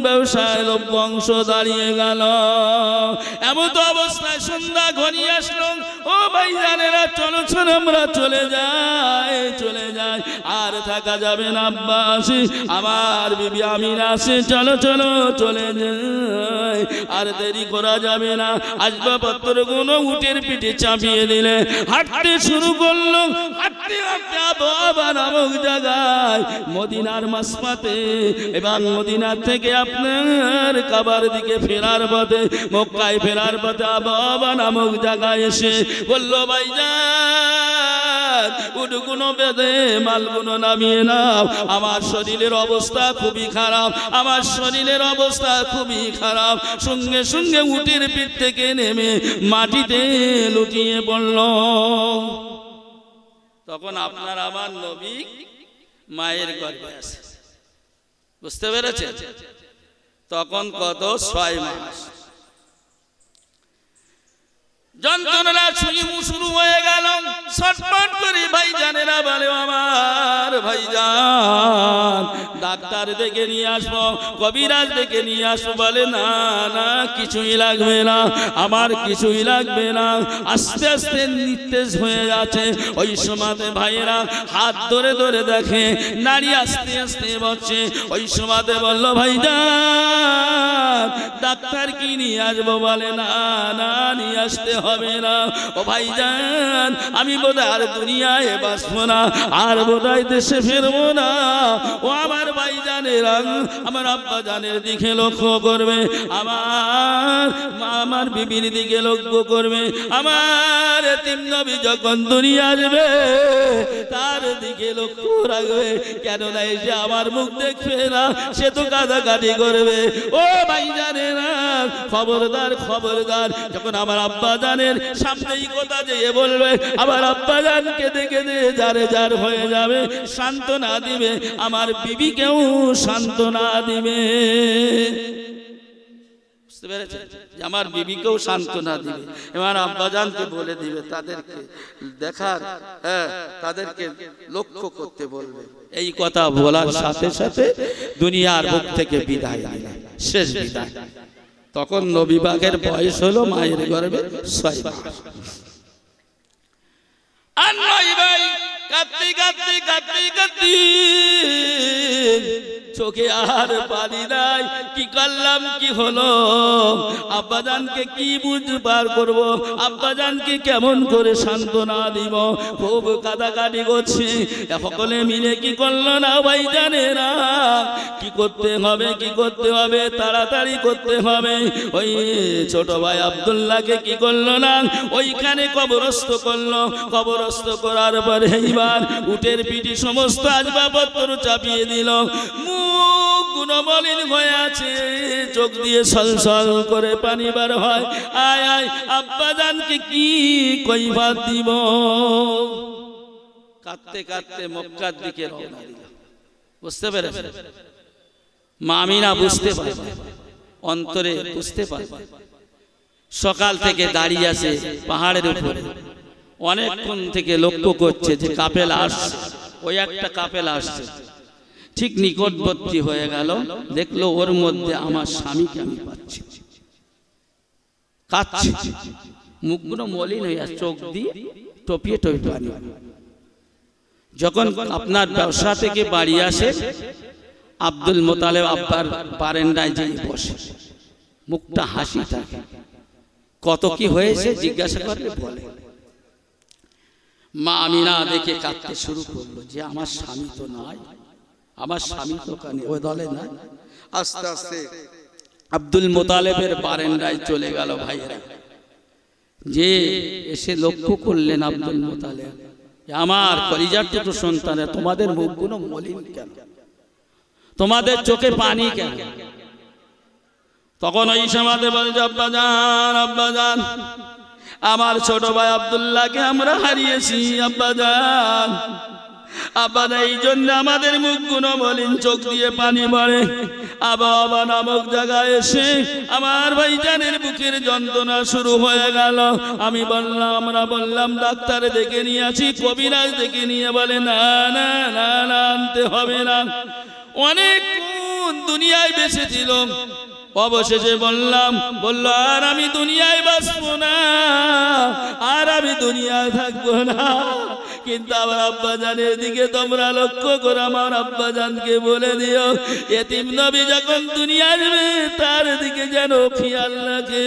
[SPEAKER 1] ব্যবসায় লভ্যাংশ দাঁড়িয়ে গেল। এমন তো অবস্থায় সন্ধ্যা ঘনিয়ে আসলো। ও ভাইজানেরা চলো চলো আমরা চলে যাই, চলে যাই, আর থাকা যাবে না, আব্বা আসি, আমার বিবি আমিনা আসে, চলো চলো চলে যাই, আর দেরি করা যাবে না। আসবাবপত্র গুলো উটের পিঠে চাপিয়ে দিলে হাঁটতে শুরু করলো। হাঁটতে হাঁটতে আবহাওয়া নামক জায়গায় মদিনার মাসমাতে, এবং মদিনার থেকে আপনার কাবার দিকে ফেরার পথে, মক্কায় ফেরার পথে আবহাওয়া নামক জায়গায় এসে বললো, ভাইজান উটগুলো বেঁধে মালগুলো নামিয়ে নাও, আমার শরীরের অবস্থা খুবই খারাপ, আমার শরীরের অবস্থা খুবই খারাপ। সঙ্গে সঙ্গে উটের পিঠ থেকে নেমে মাটিতে লুটিয়ে পড়ল। তখন আপনার আমার নবী মায়ের গর্ভে আছে, বুঝতে পেরেছে? তখন কত 6 মাস। যন্ত্রণা শুরু হয়ে গেল। ছটফট করে ভাইজানেরা বলে, আমার ভাইজান ডাক্তার ডেকে নিয়ে আসবো, কবিরাজ ডেকে নিয়ে আসবো। বলে না না, কিছুই লাগবে না, আমার কিছুই লাগবে না। আস্তে আস্তে নিস্তেজ হয়ে যাচ্ছে। ওই সময়তে ভাইয়েরা হাত ধরে ধরে দেখে নারী আস্তে আস্তে বলছে। ওই সময়তে বললো, ভাইজান ডাক্তার কি নিয়ে আসবো? বলে না না, নিয়ে আসতে হবে না। ও ভাইজান আমি বোধহয় আর দুনিয়ায় বাঁচবো না, আর বোধহয় দেশে ফিরবো না। ও আমার ভাইজানেরা আমার আব্বা জানের দিকে লক্ষ্য করবে, আমার বিবির দিকে লক্ষ্য করবে। আমার এতিম নবী যখন দুনিয়া আসবে তার দিকে লক্ষ্য রাখবে, কেননা এসে আমার মুখ দেখবে না, সে তো কাঁদাকাটি করবে। ও ভাইজানেরা খবরদার খবরদার, যখন আমার আব্বা জানের সামনেই কথা যেয়ে বলবে, আমার আব্বা জানকে দেখে যারে যার হয়ে যাবে, সান্ত্বনা দিবে, আমার বিবিকেও সান্ত্বনা দিবে। বুঝতে বুঝতে পেরেছেন? যে আমার বিবিকেও সান্ত্বনা দিবে, আমার আব্বাজানকে বলে দিবে, তাদেরকে দেখার, তাদেরকে লক্ষ্য করতে বলবে। এই কথা বলার সাথে সাথে দুনিয়ার বুক থেকে বিদায় নিলেন, শেষ বিদায়। তখন নবী পাকের বয়স হলো মায়ের গর্ভে 6 মাস। আর নয় ভাই কাঁদতে কাঁদতে কাঁদতে কাঁদতে চোখে আর পানি নাই, কি করলাম, কি হলো, আব্বাজানকে কি বুঝবার করব, আব্বাজানকে কেমন করে সান্ত্বনা দিব, খুব কাঁদাকাটি করছি। সকলে মিলে কি করলো না ভাই জানেরা, কি করতে হবে, কি করতে হবে, তাড়াতাড়ি করতে হবে। ওই ছোট ভাই আব্দুল্লাহকে কি করলো না, ওইখানে কবরস্থ করলো। কবরস্থ করার পরে এইবার উটের পিঠে সমস্ত আসবাবপত্র চাপিয়ে দিল। মুখ গুণমলিন হয়ে আছে, চোখ দিয়ে সলসল করে পানি বার হয়। আয় আয় আব্বাজানকে কি কৈফিয়ত দিব। কাঁদতে কাঁদতে মক্কার দিকে রওনা দিল। বুঝতে পেরেছেন? মা আমিনা বুঝতে পারে, অন্তরে বুঝতে পারে। সকাল থেকে দাঁড়িয়ে আছে পাহাড়ের উপরে, অনেকক্ষণ থেকে লক্ষ্য করছে যে কাফেলা আসছে, ওই একটা কাফেলা আসছে। ঠিক নিকটবর্তী হয়ে গেল, দেখলো ওর মধ্যে আমার স্বামীকে আমি পাচ্ছি, কাঁদছে, মুখগুলো মলিন হয়ে, চোখ দিয়ে টপিয়ে টপিয়ে পানি। যখন আপনার ব্যবসা থেকে বাড়ি আসে, আব্দুল মোতালেব আব্বার বারান্দায় যেয়ে বসে, মুখটা হাসি থাকে। কত কি হয়েছে জিজ্ঞাসা করলে বলে। মা আমিনা দেখে কাঁদতে শুরু করলো যে আমার স্বামী তো নাই, আমার স্বামী তো কানে ওই দলে নাই। আস্তে আস্তে আব্দুল মোতালেবের বারান্দায় চলে গেল ভাইয়েরা, যে এসে লক্ষ্য করলেন আব্দুল মোতালেব, আমার কলিজার টুকরো সন্তানের তোমাদের মুখগুলো মলিন কেন, তোমাদের চোখে পানি কেন? তখন ওই সময় বলছে আব্বাজান, আব্বাজান আমার ছোট ভাই আব্দুল্লাহকে আমরা হারিয়েছি আব্বাজান। আব্বাজান এই জন্য আমাদের মুখগুলো মলিন, চোখ দিয়ে পানি পড়ে। আবা নামক জায়গায় এসে আমার ভাইজানের বুকের যন্ত্রণা শুরু হয়ে গেল। আমি বললাম, আমরা বললাম ডাক্তার ডেকে নিয়ে আসি, কবিরাজ ডেকে নিয়ে বলে না না না না আনতে হবে না, অনেক দুনিয়ায় বেঁচে ছিল। অবশেষে বলল আর আমি দুনিয়ায় বাঁচবো না, আর আমি দুনিয়ায় থাকবো না। কিন্তু আমার আব্বাজানের দিকে তোমরা লক্ষ্য করো, আমার আব্বাজানকে বলে দিও এতিম নবী যখন দুনিয়া আসবে তার দিকে যেন খেয়াল রাখে,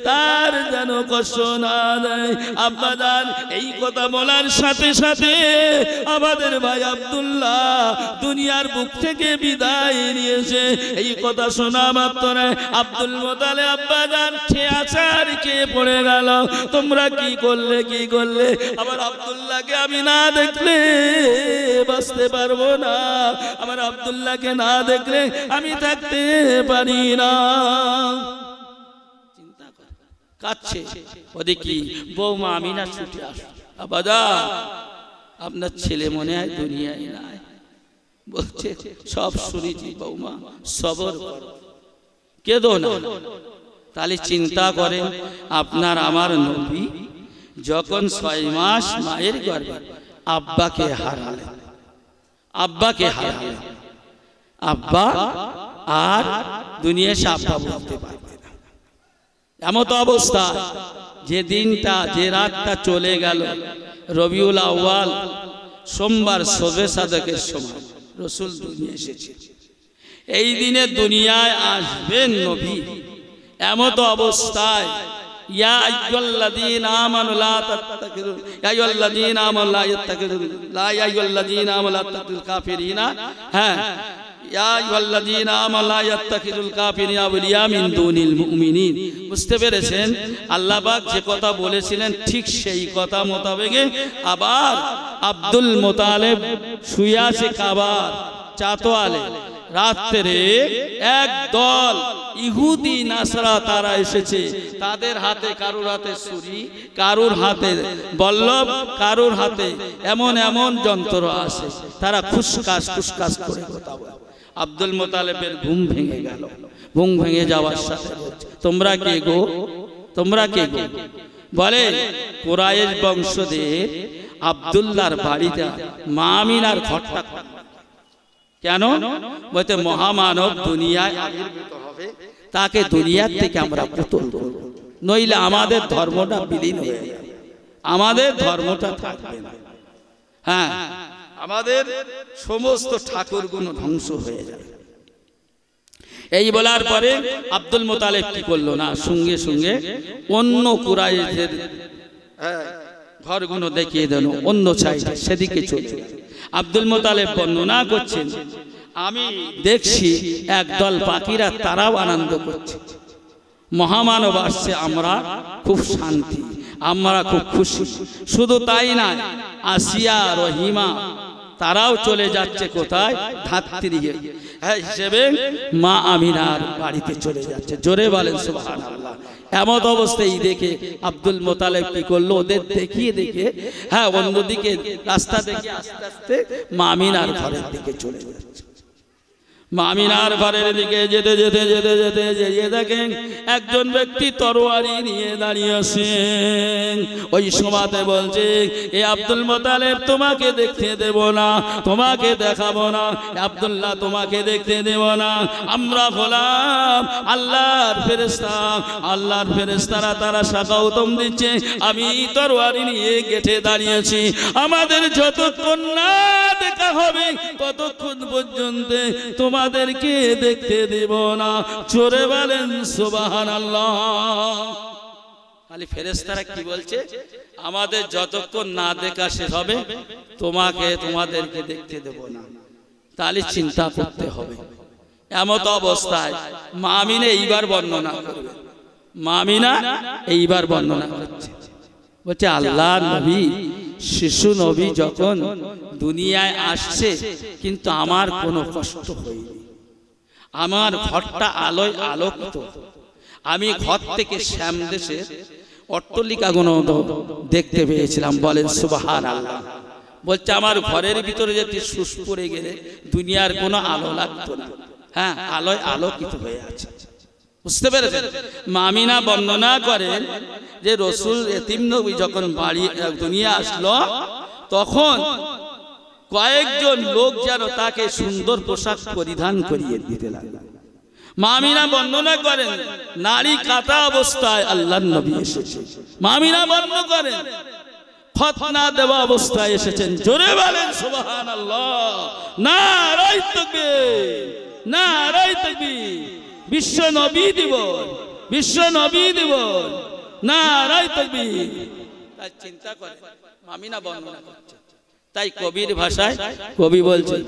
[SPEAKER 1] তার যেন কষ্ট না দেয়। আব্বাজান এই কথা বলার সাথে সাথে আমাদের ভাই আব্দুল্লাহ দুনিয়ার বুক থেকে বিদায় নিয়েছে। এই কথা শোনা মাত্র আব্দুল মোতালেব আব্বাজান খেয়াচার খেয়ে পড়ে গেল। তোমরা কি করলে, কি করলে? আমার আব্দুল্লাহকে আমি না দেখলে বাঁচতে পারবো না, আমার আব্দুল্লাহকে না দেখলে আমি থাকতে পারি না। চিন্তা কর, কাচ্ছে। ওদিকে বৌমা আমিনা ছুটে আসে, আব্বাজান আপনার ছেলে মনে হয় দুনিয়ায় নাই। বলছে সব শুনেছি বৌমা, সবর করো, কেঁদো না। তাহলে চিন্তা করেন, আপনার আমার নবী যখন 6 মাস মায়ের গর্ভে আব্বাকে হারালেন, আব্বাকে হারালেন, আব্বা আর দুনিয়া আব্বা বলতে পারবে না। এমন তো অবস্থা, যে দিনটা, যে রাতটা চলে গেল রবিউল আউয়াল সোমবার শবে সাদেকের সময় রাসূল দুনিয়া এসেছে। এই দিনে দুনিয়ায় আসবেন নবী, এমত অবস্থায় ইয়া আইয়ুহাল্লাযীনা আমানু লা তাত্তাখিযু ইয়া আইয়ুহাল্লাযীনা আমানু লা ইয়াত্তাখিযু লা ইয়া আইয়ুহাল্লাযীনা আমানু লা তাত্তাখিযুল কাফিরিনা, হ্যাঁ ইয়া আইয়ুহাল্লাযীনা আমানু লা ইয়াত্তাখিযুল কাফিরিনা আউলিয়া মিন দুনিল মুমিনিন। বুঝতে পেরেছেন? আল্লাহ পাক যে কথা বলেছিলেন ঠিক সেই কথা মোতাবেক আবার আব্দুল মোতালেব শুয়ে আছে কাবার চাতোয়ালে। রাত্রে এক দল ইহুদি নাসরা তারা এসেছে, তাদের হাতে কারুর হাতে ছুরি, কারুর হাতে বল্লভ, কারুর হাতে এমন এমন যন্ত্র আছে, তারা খুসকাস খুসকাস করে কথা বলে। আব্দুল মোতালেবের ঘুম ভেঙে গেল। ঘুম ভেঙে যাওয়ার সাথে তোমরা কে গো, তোমরা কে গো? বলে কুরাইশ বংশধর আব্দুল্লাহর বাড়িতে মা আমিনার ঘরটা। কেন? বলতে মহামানব দুনিয়ায় আবির্ভূত হবে, তাকে দুনিয়ার থেকে আমরা পুতুল করব, নইলে আমাদের ধর্মটা বিলীন হয়ে যাবে, আমাদের ধর্মটা থাকবে না। হ্যাঁ, আমাদের সমস্ত ঠাকুরগুলো ধ্বংস হয়ে যাবে। এই বলার পরে আব্দুল মুতালিব কি করলো না, সঙ্গে সঙ্গে অন্য কুরাইশদের ঘরগুলো দেখিয়ে দেন, অন্য সাইডে সেদিকে চলে। আব্দুল মুতালিব বর্ণনা করছেন, আমি দেখছি একদল পাখিরা তারাও আনন্দ করছে, মহামানব আসছে, আমরা খুব শান্তি, আমরা খুব খুশি। শুধু তাই না, আসিয়া রহিমা তারাও চলে যাচ্ছে কোথায়? ধাত্রী হিসেবে মা আমিনার বাড়িতে চলে যাচ্ছে। জোরে বলেন সুবহানাল্লাহ। এমন অবস্থায় দেখে আব্দুল মুতালিব কি করলো, ওদের দেখিয়ে দেখে হ্যাঁ অন্যদিকে রাস্তা দেখে আস্তে আস্তে মা আমিনার ঘরের দিকে চলে যাচ্ছে। মা আমিনার ঘরের দিকে যেতে যেতে যেতে যেতে যেতে দেখেন একজন ব্যক্তি তরোয়ারি নিয়ে দাঁড়িয়ে আছেন। ওই সময়তে বলছে, এ আব্দুল মুতালিব তোমাকে দেখতে দেব না, তোমাকে দেখাবো না, আব্দুল্লাহ তোমাকে দেখতে দেব না, আমরা হলাম আল্লাহর ফেরেশতা, আল্লাহর ফেরেশতারা তারা সাকাওতম দিচ্ছে, আমি তরোয়ারি নিয়ে গেটে দাঁড়িয়েছি, আমাদের যতক্ষণ না দেখা হবে ততক্ষণ পর্যন্ত তোমাদেরকে দেখতে দেব না। জোরে বলেন সুবহানাল্লাহ। খালি ফেরেশতারা কি বলছে? আমাদের যতক্ষণ না দেখা শেষ হবে তোমাদেরকে দেখতে দেব না। তাহলে চিন্তা করতে হবে। এমন অবস্থায় মা আমিনা এইবার বর্ণনা করবে, মা আমিনা এইবার বর্ণনা করছে, বলছে আল্লাহ নবী, শিশু নবী যখন দুনিয়ায় আসছে কিন্তু আমার কোনো কষ্ট হয়নি, আমার ঘরটা আলোয় আলোকিত, আমি ঘর থেকে শ্যাম দেশের অট্টালিকাগুলো দেখতে পেয়েছিলাম। বলেন সুবহানাল্লাহ। বলছে আমার ঘরের ভিতরে যদি সুস পড়ে গেলে দুনিয়ার কোনো আলো লাগতো না, হ্যাঁ আলোয় আলোকিত হয়ে আছে। বুঝতে পেরেছেন? মা আমিনা বর্ণনা করেন যে রাসূল এতিম নবী যখন বাড়ি দুনিয়া আসলো তখন কয়েকজন লোক যেন তাকে সুন্দর পোশাক পরিধান করিয়ে দিতে লাগলো। মা আমিনা বর্ণনা করেন নারী কাটা অবস্থায় আল্লাহর নবী এসেছে। মা আমিনা বর্ণনা করেন খতনা দেওয়া অবস্থায় এসেছেন। জোরে বলেন সুবহানাল্লাহ। নারায়ে তাকবীর, নারায়ে তাকবীর। বিশ্ব নবী দিবস, বিশ্ব নবী দিবস, নারায়ে তাকবীর। তাই চিন্তা করে মা আমিনা বর্ণনা করছে। তাই কবির ভাষায় কবি বলছে,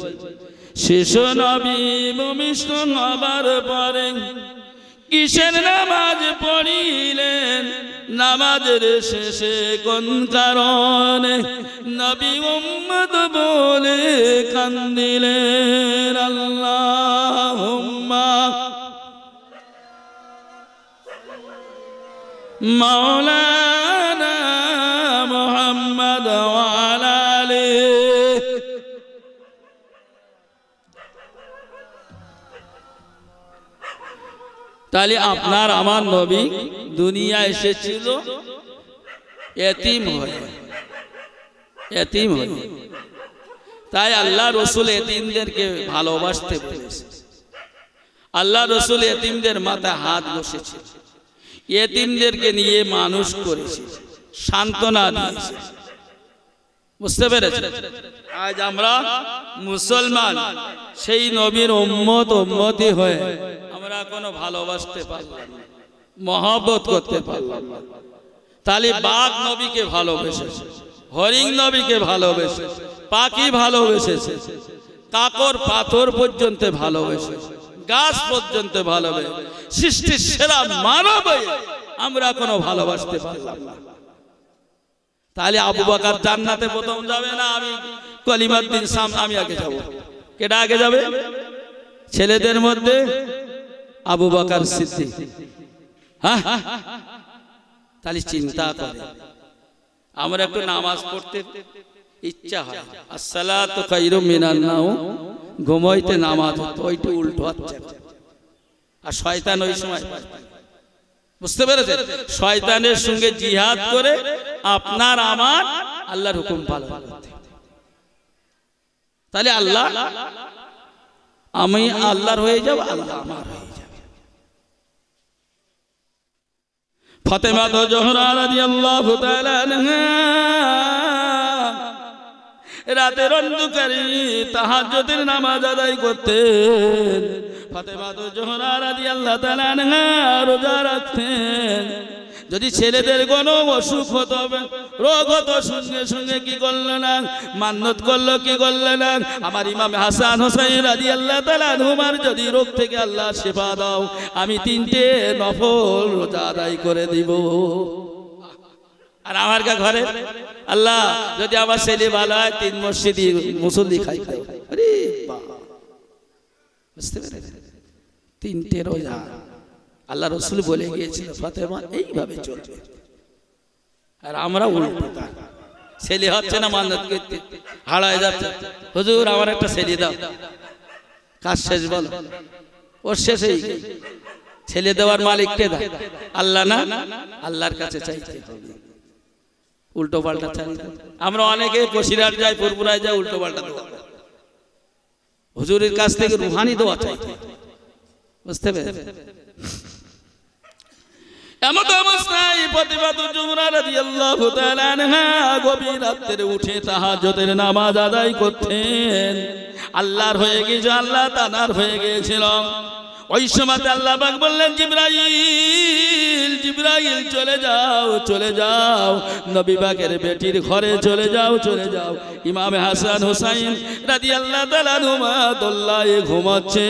[SPEAKER 1] শিশু নবী ভূমিষ্ঠ হবার পরে কিসের নামাজ পড়িলেন, নামাজের শেষে কোন কারণে নবী উম্মত বলে কান্দিলেন। আল্লাহুম্মা মাওলানা মুহাম্মদ ওয়া আলা আলিহি। তাহলে আপনার আমার নবী দুনিয়া এসেছিল এতিম হয়ে, এতিম হয়ে। তাই আল্লাহ রসুল এতিমদেরকে ভালোবাসতে বলেছে। আল্লাহ রসুল এতিমদের মাথায় হাত বসেছে, এতিমদেরকে নিয়ে মানুষ করেছে, সান্ত্বনা দিয়েছে। বুঝতে পেরেছেন? আজ আমরা মুসলমান সেই নবীর উম্মত উম্মতি হয়ে আমরা কোনো ভালোবাসতে পারলাম না, মহব্বত করতে পারলাম না। তাহলে বাঘ নবীকে ভালোবেসেছে, হরিণ নবীকে ভালোবেসেছে, পাখি ভালোবেসেছে, কাকর পাথর পর্যন্ত ভালোবেসেছে, গাছ পর্যন্ত ভালোবেসে, সৃষ্টির সেরা মানব আমরা কোনো ভালোবাসতে পারলাম না। তাহলে আবু বকর জান্নাতে প্রথম যাবে না আমি কলিমার দিন আমি আগে যাব? কেটা আগে যাবে? ছেলেদের মধ্যে আবু বকর সিদ্দিক। হ্যাঁ, তাহলে চিন্তা করে আমরা একটু নামাজ পড়তে ইচ্ছা হয়, আসসালাতু খায়রুম মিনান নাওম, ঘুমাইতে নামাজ হতো, ওইটা উল্টো হচ্ছে। আর শয়তান ওই সময় বুঝতে পেরেছেন? শয়তানের সঙ্গে জিহাদ করে আপনার আমার আল্লাহর হুকুম পালন করতে। তাহলে আল্লাহ, আমি আল্লাহর হয়ে যাব, আল্লাহ আমার হয়ে যাবে। ফাতেমা তো জোহরা রাদিয়াল্লাহু তাআলা আনহা রাতের অন্ধকারে তাহাজ্জুদের নামাজ আদায় করতেন। ফাতেমা তো জোহরা রাদিয়াল্লাহু তাআলা আনহা রোজা রাখতেন। যদি ছেলেদের কোনো অসুখ হতো, রোগ হতো, সঙ্গে সঙ্গে কি করলো না, মান্নত করলো, কি করলো না, আমার ইমাম হাসান হোসেন রাদিয়াল্লাহু তাআলা আনহুমার যদি রোগ থেকে আল্লাহ শিফা দাও, আমি 3টে নফল রোজা আদায় করে দিব। আর আমার ঘরে আল্লাহ যদি আমার ছেলে ভালো হয়, 3 মসজিদি মুসল্লি খাইতে। আরে বাবা, বুঝতে পেরেছেন? 3টে রোজা আল্লাহ রসুল বলে গিয়েছিল ফাতেমা এইভাবে চলবে। আর আমরা উল্টো, ছেলে হচ্ছে না, মান্নত করতে হারায় যাচ্ছে, হুজুর আমার একটা ছেলে দাও। কাজ শেষ বল, ওর শেষেই ছেলে দেওয়ার মালিককে দাও, আল্লাহ না, আল্লাহর কাছে চাইতে হবে। উল্টো পাল্টা চাই আমরা অনেকে, বসিরহাট যায়, ফুরপুরায় যায়, উল্টো পাল্টা দোয়া, হুজুরের কাছ থেকে রুহানি দোয়া চাইতে। বুঝতে পেরেছেন? এমন অবস্থায় ফাতেমা জোহরা রাদিয়াল্লাহু তাআলা আনহা গভীর রাতে উঠে তাহাজ্জুদের নামাজ আদায় করতেন। আল্লাহর হয়ে গিয়েছে, আল্লাহ তাআলার হয়ে গিয়েছিল। ওই সময় আল্লাহ পাক বললেন, জিবরাইল, জিবরাইল চলে যাও, চলে যাও, নবী পাকের বেটির ঘরে চলে যাও, চলে যাও। ইমাম হাসান হোসেন রাদিয়াল্লাহু তাআলা আনহুমা দোল্লায় ঘুমাচ্ছে,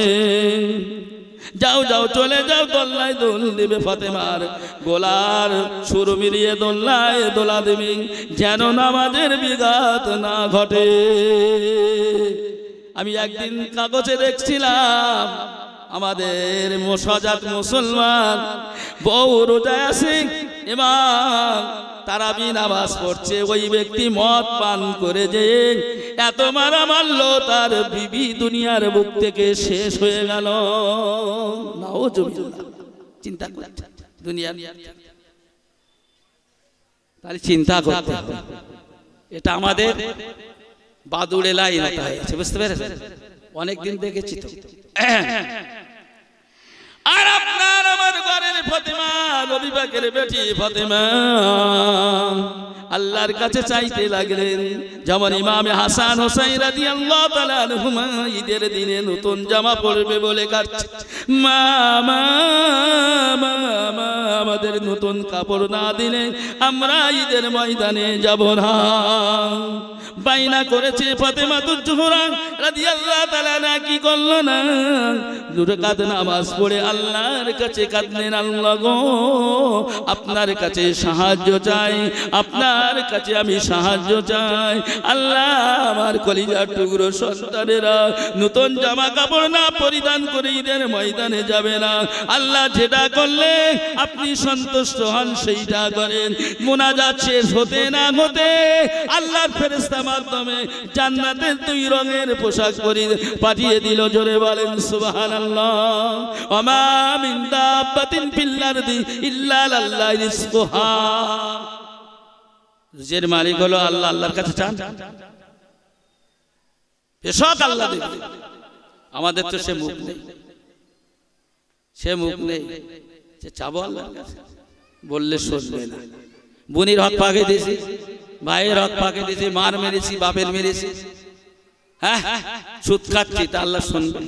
[SPEAKER 1] যাও যাও চলে যাও, দোল্লায় দোল দিবে। ফাতেমার গোলার সুর মিলিয়ে দোল্লায় দোলা দিবি, যেন নামাজের বিঘাত না ঘটে। আমি একদিন কাগজে দেখছিলাম, আমাদের সজাগ মুসলমান বউ রোজায় আছে এবং তারাবি নামাজ পড়ছে, ওই ব্যক্তি মদ পান করে যে এত মারা মারলো, তার বিবি দুনিয়ার বুক থেকে শেষ হয়ে গেল। নাউজুবিল্লাহ। চিন্তা করতে দুনিয়ার, তাহলে চিন্তা করতে হবে। এটা আমাদের বাদুড়ে লাইন হয়েছে, বুঝতে পেরেছেন? অনেকদিন দেখেছি তো। আর আপনার আমার ঘরের ফাতেমা, নবী পাকের বেটি ফাতেমা আল্লাহর কাছে চাইতে লাগলেন। যেমন ইমাম হাসান হোসেন রাদিয়াল্লাহু তাআলা আনহুমা ঈদের দিনে নতুন জামা পরবে বলে কাঁদছে, মা মা মা মা, আমাদের নতুন কাপড় না দিলে আমরা ঈদের ময়দানে যাব না। বাইনা করেছে ফাতেমা জোহরা রাদিয়াল্লাহু তাআলা না, কি করলো না, 2 রাকাত নামাজ পড়ে আল্লাহর কাছে কাঁদলেন, আল্লাহ গো আপনার কাছে সাহায্য চাই, আপনার কাছে আমি সাহায্য চাই। আল্লাহ আমার কলিজার টুকরো সন্তানেরা নতুন জামা কাপড় না পরিধান করে ঈদের ময়দানে যাবে না। আল্লাহ যেটা করলে আপনি সন্তুষ্ট হন সেইটা করেন। মুনাজাত শেষ হতে না হতে আল্লাহর ফেরেশতা মাধ্যমে জান্নাতের 2 রঙের পোশাক পরিয়ে পাঠিয়ে দিল। জোরে বলেন সুবহানাল্লাহ। ওমা মিন দাব্বাতিন ফিল আরদি ইল্লা লাল্লাহি রিজকুহা। রিজের মালিক হলো আল্লাহ। আল্লাহর কাছে চান, পেশক আল্লাহ দেবে। আমাদের তো সে মুখ নেই, সে মুখ নেই যে চাবো আল্লাহর কাছে, বললে শুনবে না। বোনের হক পাকে দিয়েছি, ভাইয়ের হক পাকে দিয়েছি, মার মেরেছি, বাপের মেরেছি, হ্যাঁ সুদ খাচ্ছি, তা আল্লাহ শুনবে?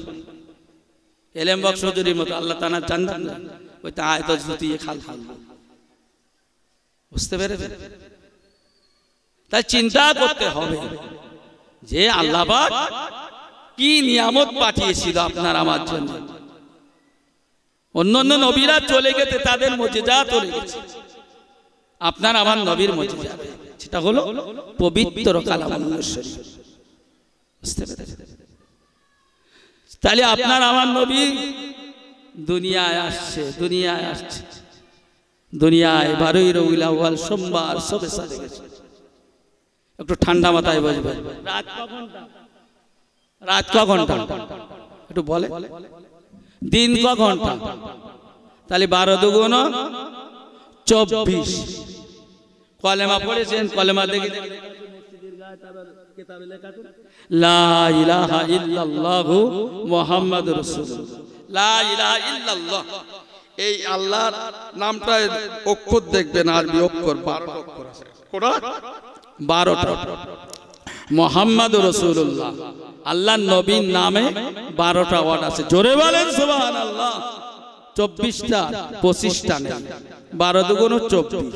[SPEAKER 1] এলেম বক্স হুজুরির মতো আল্লাহ তাআলা জান্নাত না, ওই তা আয়াত জুতিয়ে খাল খাল। বুঝতে পেরেছেন? তাই চিন্তা করতে হবে যে আল্লাহ পাক কি নিয়ামত পাঠিয়েছিল আপনার আমার জন্য। অন্যান্য নবীরা চলে গেছে, তাদের মুজিজা চলে গেছে, আপনার আমার নবীর মুজিজা সেটা হলো পবিত্র কালামুল্লাহ শরীফ। বুঝতে পেরেছেন? তাহলে আপনার আমার নবী দুনিয়ায় আসছে, দুনিয়ায় আসছে, দুনিয়ায় 12ই রবিউল আউয়াল সোমবার সবে সাজে গেছে। একটু ঠান্ডা মাথায় বসবেন। রাত ক ঘন্টা একটু বলে, দিন ক ঘন্টা? তাহলে 12 দুগুণ 24 কলেমা পড়েছেন, কলেমা দেখে লা ইলাহা ইল্লাল্লাহু মুহাম্মাদুর রাসূলুল্লাহ। লা ইলাহা ইল্লাল্লাহ, এই আল্লাহর নামটা অক্ষর দেখবেন, আরবি অক্ষর 12টা অক্ষর আছে। কোনটা? 12টা। মুহাম্মাদুর রাসূলুল্লাহ, আল্লাহর নবীর নামে 12টা ওয়ার্ড আছে। জোরে বলেন সুবহানাল্লাহ। 24টা 25টা নেই, 12 দুগুণ 24,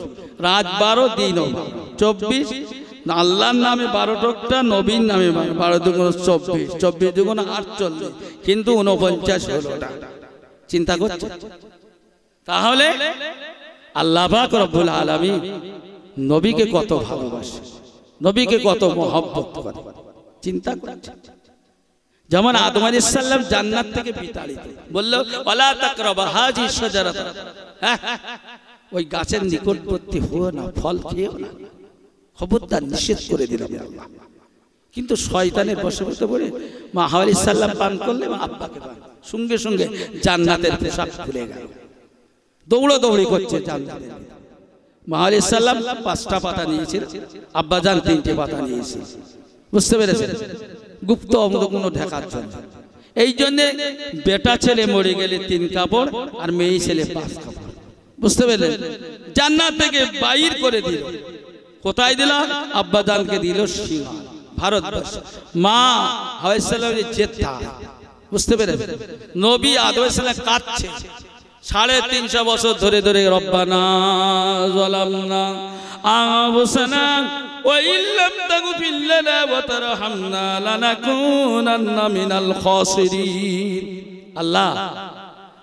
[SPEAKER 1] রাত 12 দিন 24। আল্লাহর নামে 12টা, নবীর নামে 12 দুগুণ 24, 24 দুগুণ 48, কিন্তু 49 হলোটা। চিন্তা করছে? তাহলে আল্লাহ পাক রব্বুল আলামিন নবীকে কত ভালোবাসে, নবীকে কত মহব্বত করে, চিন্তা করছে। যেমন আদম আলাইহিস সালাম জান্নাত থেকে বিতাড়িত, বলল ওয়ালা তাকরাবা হাজি শাজারাত, ওই গাছের নিকটবর্তী হও না, ফল খেও না, খবরদার নিষেধ করে দিলাম আল্লাহ। কিন্তু শয়তানের বশবর্তী পড়ে মা হাওয়া আলাইহিস সালাম পান করলে আব্বাকে পান, সঙ্গে সঙ্গে জান্নাতের পোশাক খুলে গেল, দৌড়াদৌড়ি করছে জান্নাতের। মা হাওয়া আলাইহিস সালাম 5টা পাতা নিয়েছিল, আব্বাজান 3টে পাতা নিয়েছিল। বুঝতে পেরেছেন? গুপ্ত অমুদগুলো ঢাকার জন্য। এই জন্যে বেটা ছেলে মরে গেলে 3 কাপড়, আর মেয়ে ছেলে 5 কাপড়। বুঝতে পেরেছেন? জান্নাত থেকে বাইর করে দিল। কোথায় দিল? আব্বাজানকে দিল সীমা, ভারতবর্ষ। মা হাওয়া আলাইহিস সালামের জেতা। বুঝতে পেরেছেন? নবী আদম আলাইহিস সালাম কাঁদছে 350 বছর ধরে ধরে, রব্বানা যালামনা আনফুসানা ওয়া ইল্লাম তাগফির লানা ওয়া তারহামনা লানাকুনান্না মিনাল খাসিরিন। আল্লাহ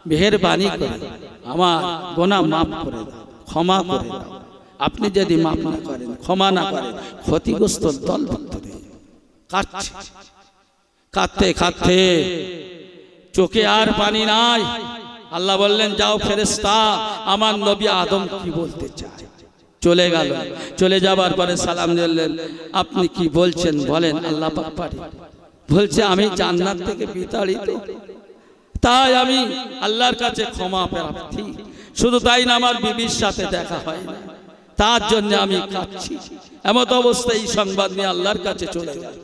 [SPEAKER 1] মেহেরবানি করে আমার গুনাহ maaf করে দাও, ক্ষমা করে দাও। আপনি যদি maaf না করেন, ক্ষমা না করেন, ক্ষতিগ্রস্ত দলভুক্ত হয়ে কাঁদছে। কাঁদতে কাঁদতে চোখে আর পানি নাই। আল্লাহ বললেন যাও ফেরেশতা, আমার নবী আদম কি বলতে চায়। চলে গেল। চলে যাবার পরে সালাম দিলেন, আপনি কি বলছেন বলেন। আল্লাহ পাক পারে বলছে আমি জান্নাত থেকে বিতাড়িত, তাই আমি আল্লাহর কাছে ক্ষমা প্রার্থী। শুধু তাই না, আমার বিবির সাথে দেখা হয় না, তার জন্য আমি কাঁদছি। এমত অবস্থায় এই সংবাদ নিয়ে আল্লাহর কাছে চলে গেল।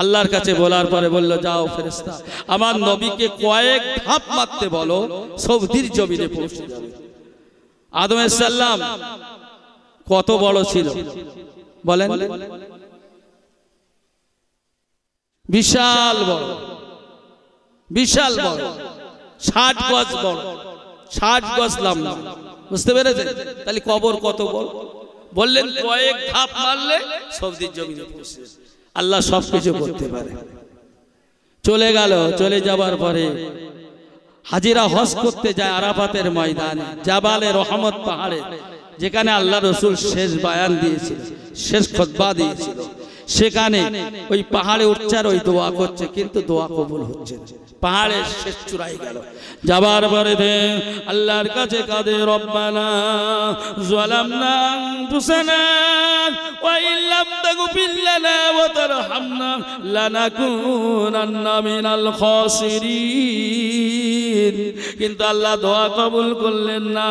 [SPEAKER 1] আল্লাহর কাছে বলার পরে বলল যাও ফেরেশতা, আমার নবীকে কয়েক ধাপ মারতে বলো, সৌদির জমিনে পৌঁছে যাবে। আদম আলাইহিস সালাম কত বড় ছিল বলেন? বিশাল বড়, বিশাল বড়, 60 গজ বড়, 60 গজ লম্বা। বুঝতে পেরেছেন? তাহলে কবর কত বড়? বললেন কয়েক ধাপ মারলে সৌদির জমিনে পৌঁছে। আল্লাহ সবকিছু করতে পারে। চলে গেল। চলে যাবার পরে হাজিরা হজ করতে যায় আরাফাতের ময়দানে, জাবালে রহমত পাহাড়ে, যেখানে আল্লাহ রসুল শেষ বায়ান দিয়েছিল, শেষ খুতবা দিয়েছিল। সেখানে ওই পাহাড়ে উঠছে আর ওই দোয়া করছে, কিন্তু দোয়া কবুল হচ্ছে না। পাহাড়ের শেষ চূড়ায় গেল। যাবার পরে আল্লাহর কাছে কাঁদে, রব্বানা যালামনা আনফুসানা ওয়া ইল্লাম তাগফির লানা ওয়া তারহামনা লানাকুনান্না মিনাল খাসিরিন। কিন্তু আল্লাহ দোয়া কবুল করলেন না।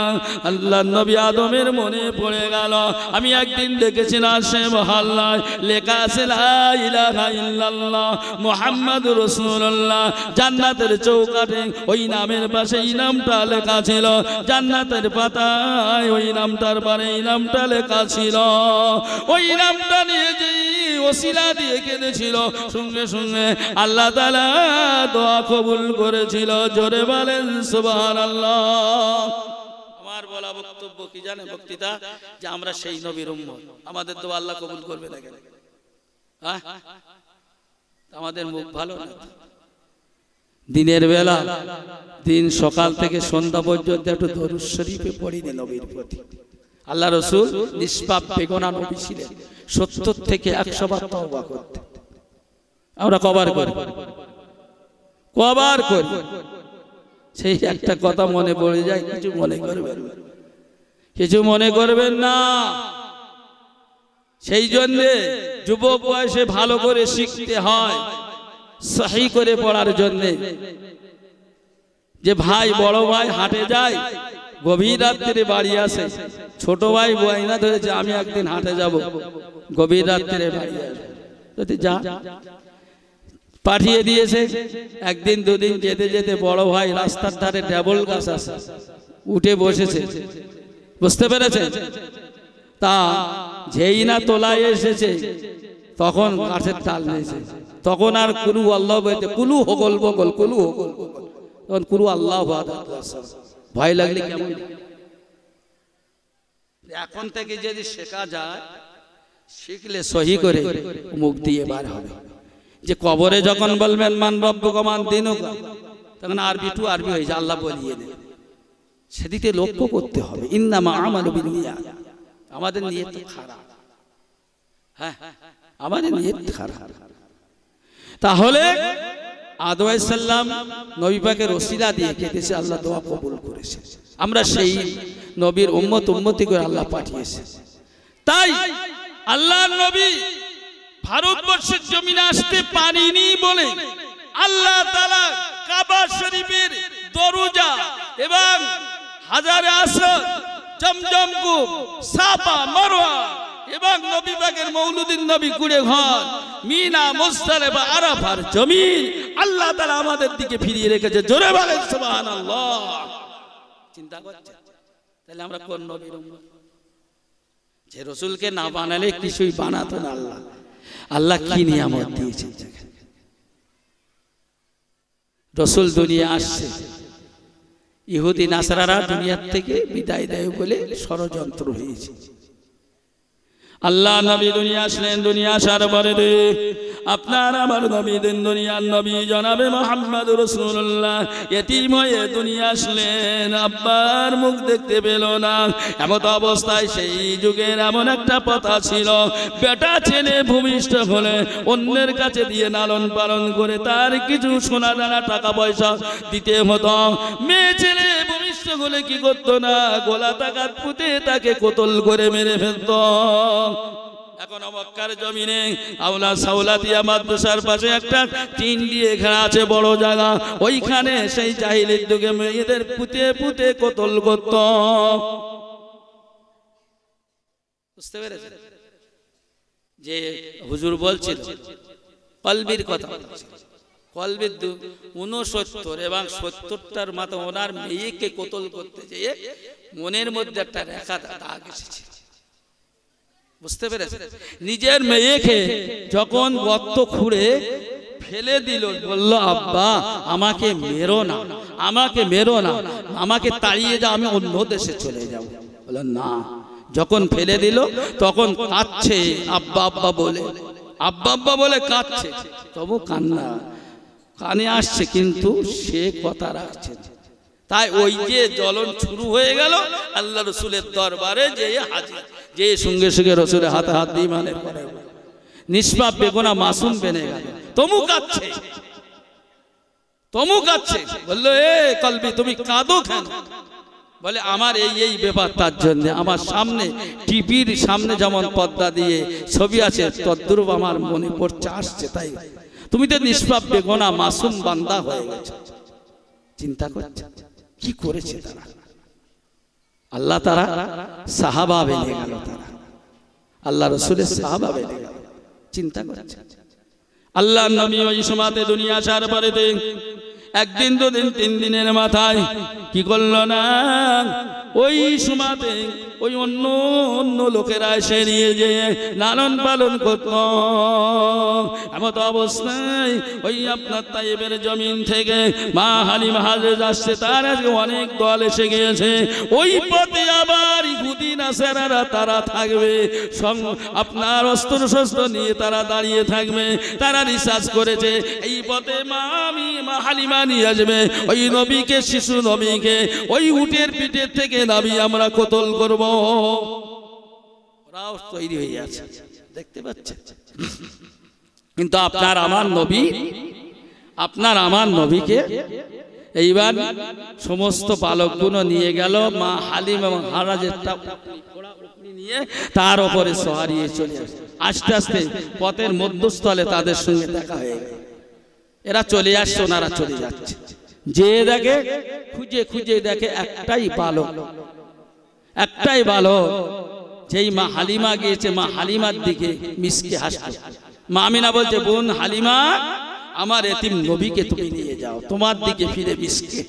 [SPEAKER 1] আল্লাহর নবী আদমের মনে পড়ে গেল, আমি একদিন দেখেছিলাম সে মহল্লায় লেখা আছে লা ইলাহা ইল্লাল্লাহ মুহাম্মাদুর রাসূলুল্লাহ। জান্নাতের চৌকাঠে ওই নামের পাশে এই নামটা লেখা ছিল, জান্নাতের পাতায় ওই নামটার পরে এই নামটা লেখা ছিল। ওই নামটা নিয়ে যে ওসিলা দিয়ে কেঁদেছিল, সঙ্গে সঙ্গে আল্লাহ তাআলা দোয়া কবুল করেছিল। জোরে বলেন সুবহানাল্লাহ। আমার বলা বক্তব্য কি জানেন? বক্তৃতা যে আমরা সেই নবীর উম্মত, আমাদের দোয়া আল্লাহ কবুল করবে না কেন? হ্যাঁ, আমাদের মুখ ভালো না? দিনের বেলা, দিন সকাল থেকে সন্ধ্যা পর্যন্ত একটু দরুদ শরীফে পড়ি না নবীর প্রতি। আল্লাহ রসুল নিষ্পাপ বেগুনা নবী ছিলেন, 70 থেকে 100 বার তওবা করতেন। আমরা কবার করি? কবার করি? সেই একটা কথা মনে পড়ে যায়, কিছু মনে করবেন, কিছু মনে করবেন না। সেই জন্যে যুবক বয়সে ভালো করে শিখতে হয়, সহি করে পড়ার জন্যে। যে ভাই বড় ভাই হাটে যায়, গভীর রাত্রে বাড়ি আসে, ছোট ভাই বয়না ধরেছে আমি একদিন হাটে যাব, গভীর রাত্রে বাড়ি আসবে, যদি যা পাঠিয়ে দিয়েছে। একদিন দুদিন যেতে যেতে বড় ভাই রাস্তার ধারে ডেবল গাছ আছে, উঠে বসেছে, বুঝতে পেরেছে? তা যেই না তোলায় এসেছে তখন গাছের ডাল নিয়েছে, তখন আর কুলু আল্লাহ বলতে কুলু হগল বগল, কুলু হগল বগল, তখন কুলু আল্লাহ ভয় লাগলে কেমন? এখন থেকে যদি শেখা যায়, শিখলে সহি করে মুখ দিয়ে বার হবে। যে কবরে যখন বলবেন মান রব্বুকা মান দীনুকা, তখন আরবি টু আরবি হয়ে যায়, আল্লাহ বলিয়ে দেন। সেদিকে লক্ষ্য করতে হবে। ইন্নামা আমালু বিন্নিয়াত, আমাদের নিয়ত খারাপ, হ্যাঁ আমাদের নিয়ত খারাপ। তাহলে আদম আলাইহিস সালাম নবী পাকের ওসিলা দিয়ে কেটেছে, আল্লাহ দোয়া কবুল করেছে। আমরা সেই নবীর উম্মতি করে আল্লাহ পাঠিয়েছে। তাই আল্লাহর নবী ভারতবর্ষের জমিনে আসতে পারিনি বলে আল্লাহ তাআলা কাবা শরীফের দরজা এবং হাজারে আসওয়াদ, জমজম কূপ, সাফা মারওয়া এবং নবী পাকের মৌলুদিন নবী কুড়ে ঘর, মিনা, মুজদালিফা, আরাফার জমিন আল্লাহ তাআলা আমাদের দিকে ফিরিয়ে রেখেছে। জোরে বলেন সুবহানাল্লাহ। চিন্তা করছেন তাহলে আমরা কোন নবীর উম্মত? যে রাসূলকে না বানালে কিছুই বানাতো না আল্লাহ। আল্লাহ কি নিয়ামত দিয়েছেন। রাসূল দুনিয়া আসছে, ইহুদি নাসারারা দুনিয়ার থেকে বিদায় দেয় বলে ষড়যন্ত্র হয়েছে। আল্লাহ নবী দুনিয়া আসলেন, দুনিয়া আসার পরে আপনার আমার নবী দিন দুনিয়ার নবী জনাবে মুহাম্মদ রাসূলুল্লাহ এতিম হয়ে দুনিয়া আসলেন, আব্বার মুখ দেখতে পেল না। এমত অবস্থায় সেই যুগের এমন একটা প্রথা ছিল, বেটা ছেলে ভূমিষ্ঠ হলে অন্যের কাছে দিয়ে লালন পালন করে তার কিছু সোনা দানা টাকা পয়সা দিতে হতো। মেয়ে ছেলে ভূমিষ্ঠ হলে কি করতো না, গোলা টাকা পুঁতে তাকে কোতল করে মেরে ফেলতো। এখন মক্কার জমিনে আওলা সাউলাতিয়া মাদ্রাসার পাশে একটা টিন দিয়ে ঘেরা আছে বড় জায়গা, ওইখানে সেই জাহিলির যুগে মেয়েদের পুঁতে পুঁতে কোতল করত। বুঝতে পেরেছেন? যে হুজুর বলছিল কলবির কথা, কলবির 69 এবং 70টার মাথা ওনার মেয়েকে কোতল করতে যেয়ে মনের মধ্যে একটা রেখা দাগ এসেছে। বুঝতে পেরেছেন? নিজের মেয়েকে যখন গর্ত খুঁড়ে ফেলে দিল, বলল আব্বা আমাকে মেরো না, আমাকে মেরো না, আমাকে তাড়িয়ে যাও, আমি অন্য দেশে চলে যাব। বলল না। যখন ফেলে দিল তখন কাঁদছে, আব্বা আব্বা বলে, আব্বা আব্বা বলে কাঁদছে, তবু কান্না কানে আসছে, কিন্তু সে কথা রাখছে। তাই ওই যে জ্বলন শুরু হয়ে গেল, আল্লাহ রসুলের দরবারে যে হাজির, যে সঙ্গে সঙ্গে রসুলের হাতে হাত দিয়ে মানে নিষ্পাপ বেগুনা মাসুম বেনে গেল। তমু কাঁদছে, তমু কাঁদছে। বললো এ কলবি তুমি কাঁদো কেন? বলে আমার এই এই ব্যাপার, তার জন্য আমার সামনে টিভির সামনে যেমন পর্দা দিয়ে ছবি আছে তদ্রূপ আমার মনে পড়ছে, আসছে। তাই তুমি তো নিষ্পাপ বেগুনা মাসুম বান্দা হয়ে গেছে। চিন্তা করছে কি করেছে তারা? আল্লাহ তারা সাহাবা বেনে গেল, তারা আল্লাহ রসুলের সাহাবা বেনে গেল। চিন্তা করছে আল্লাহ নবী ওই সময়তে দুনিয়া আসার পরে একদিন দুদিন তিন দিনের মাথায় কি করলো না, ওই সময়তে ওই অন্য অন্য লোকেরা এসে নিয়ে যেয়ে লালন পালন করত। এমত অবস্থায় ওই আপনার তাইবের জমিন থেকে মা হালিমা হাজেজ আসছে, তার আজকে অনেক দল এসে গিয়েছে। ওই পথে আবার ইহুদি নাসারারা তারা থাকবে, আপনার অস্ত্র শস্ত্র নিয়ে তারা দাঁড়িয়ে থাকবে। তারা রিসার্চ করেছে এই পথে মা হালিমা নিয়ে আসবে ওই নবীকে, শিশু নবীকে, ওই উটের পিঠের থেকে নবী আমরা কতল করব। ওরাও তৈরি হয়ে আছে, দেখতে পাচ্ছেন। কিন্তু আপনার আমার নবী, আপনার আমার নবীকে এইবার সমস্ত বালকগুলো নিয়ে গেল মা হালিম এবং হারাজেরটা নিয়ে তার উপরে সহারিয়ে চলে আসে। আস্তে আস্তে পথের মধ্যস্থলে তাদের সঙ্গে দেখা হয়ে গেল। এরা চলে আসছে, ওনারা চলে যাচ্ছে। যে দেখে খুঁজে খুঁজে দেখে একটাই বালক, একটাই বালক। যেই মা হালিমা গিয়েছে, মা হালিমার দিকে মিসকে হাসছে। মা আমিনা বলছে, বোন হালিমা, আমার এতিম নবীকে তুমি নিয়ে যাও, তোমার দিকে ফিরে মিসকে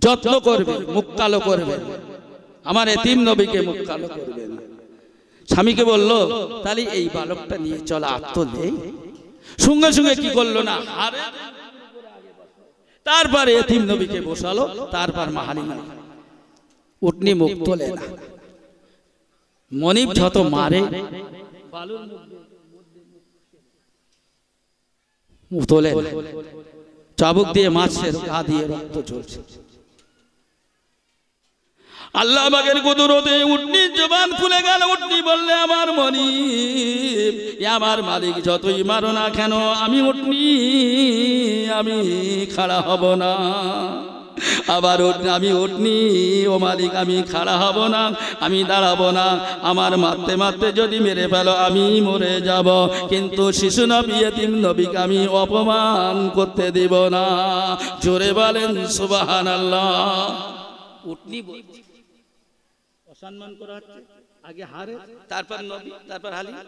[SPEAKER 1] যত্ন করবে, মুখ কালো করবে, আমার এতিম নবীকে মুখ কালো করবে না। স্বামীকে বলল, তাহলে এই বালকটা নিয়ে চলা আত্ম নেই। সঙ্গে সঙ্গে কি করলো না, তারপরে এতিম নবীকে বসালো। তারপর মা হালিমা উটনি মুখ তোলে না। মনিব যত মারে মুখ তোলে, চাবুক দিয়ে মাছের গা দিয়ে রক্ত ঝরছে। আল্লাহ পাকের কুদরতে উটনির জবান খুলে গেল। উটনি বললে, আমার মনিব, আমার মালিক যতই মারো না কেন, আমি উটনি আমি খাড়া হব না। আবার আমি উটনি, ও মালিক আমি খাড়া হব না, আমি দাঁড়াবো না। আমার মারতে মারতে যদি মেরে ফেলো আমি মরে যাব, কিন্তু শিশু নবী এতিম নবীকে আমি অপমান করতে দেব না। জোরে বলেন সুবহানাল্লাহ। উটনি অসম্মান করা হচ্ছে, আগে হারে, তারপর নবী, তারপর হালিমা।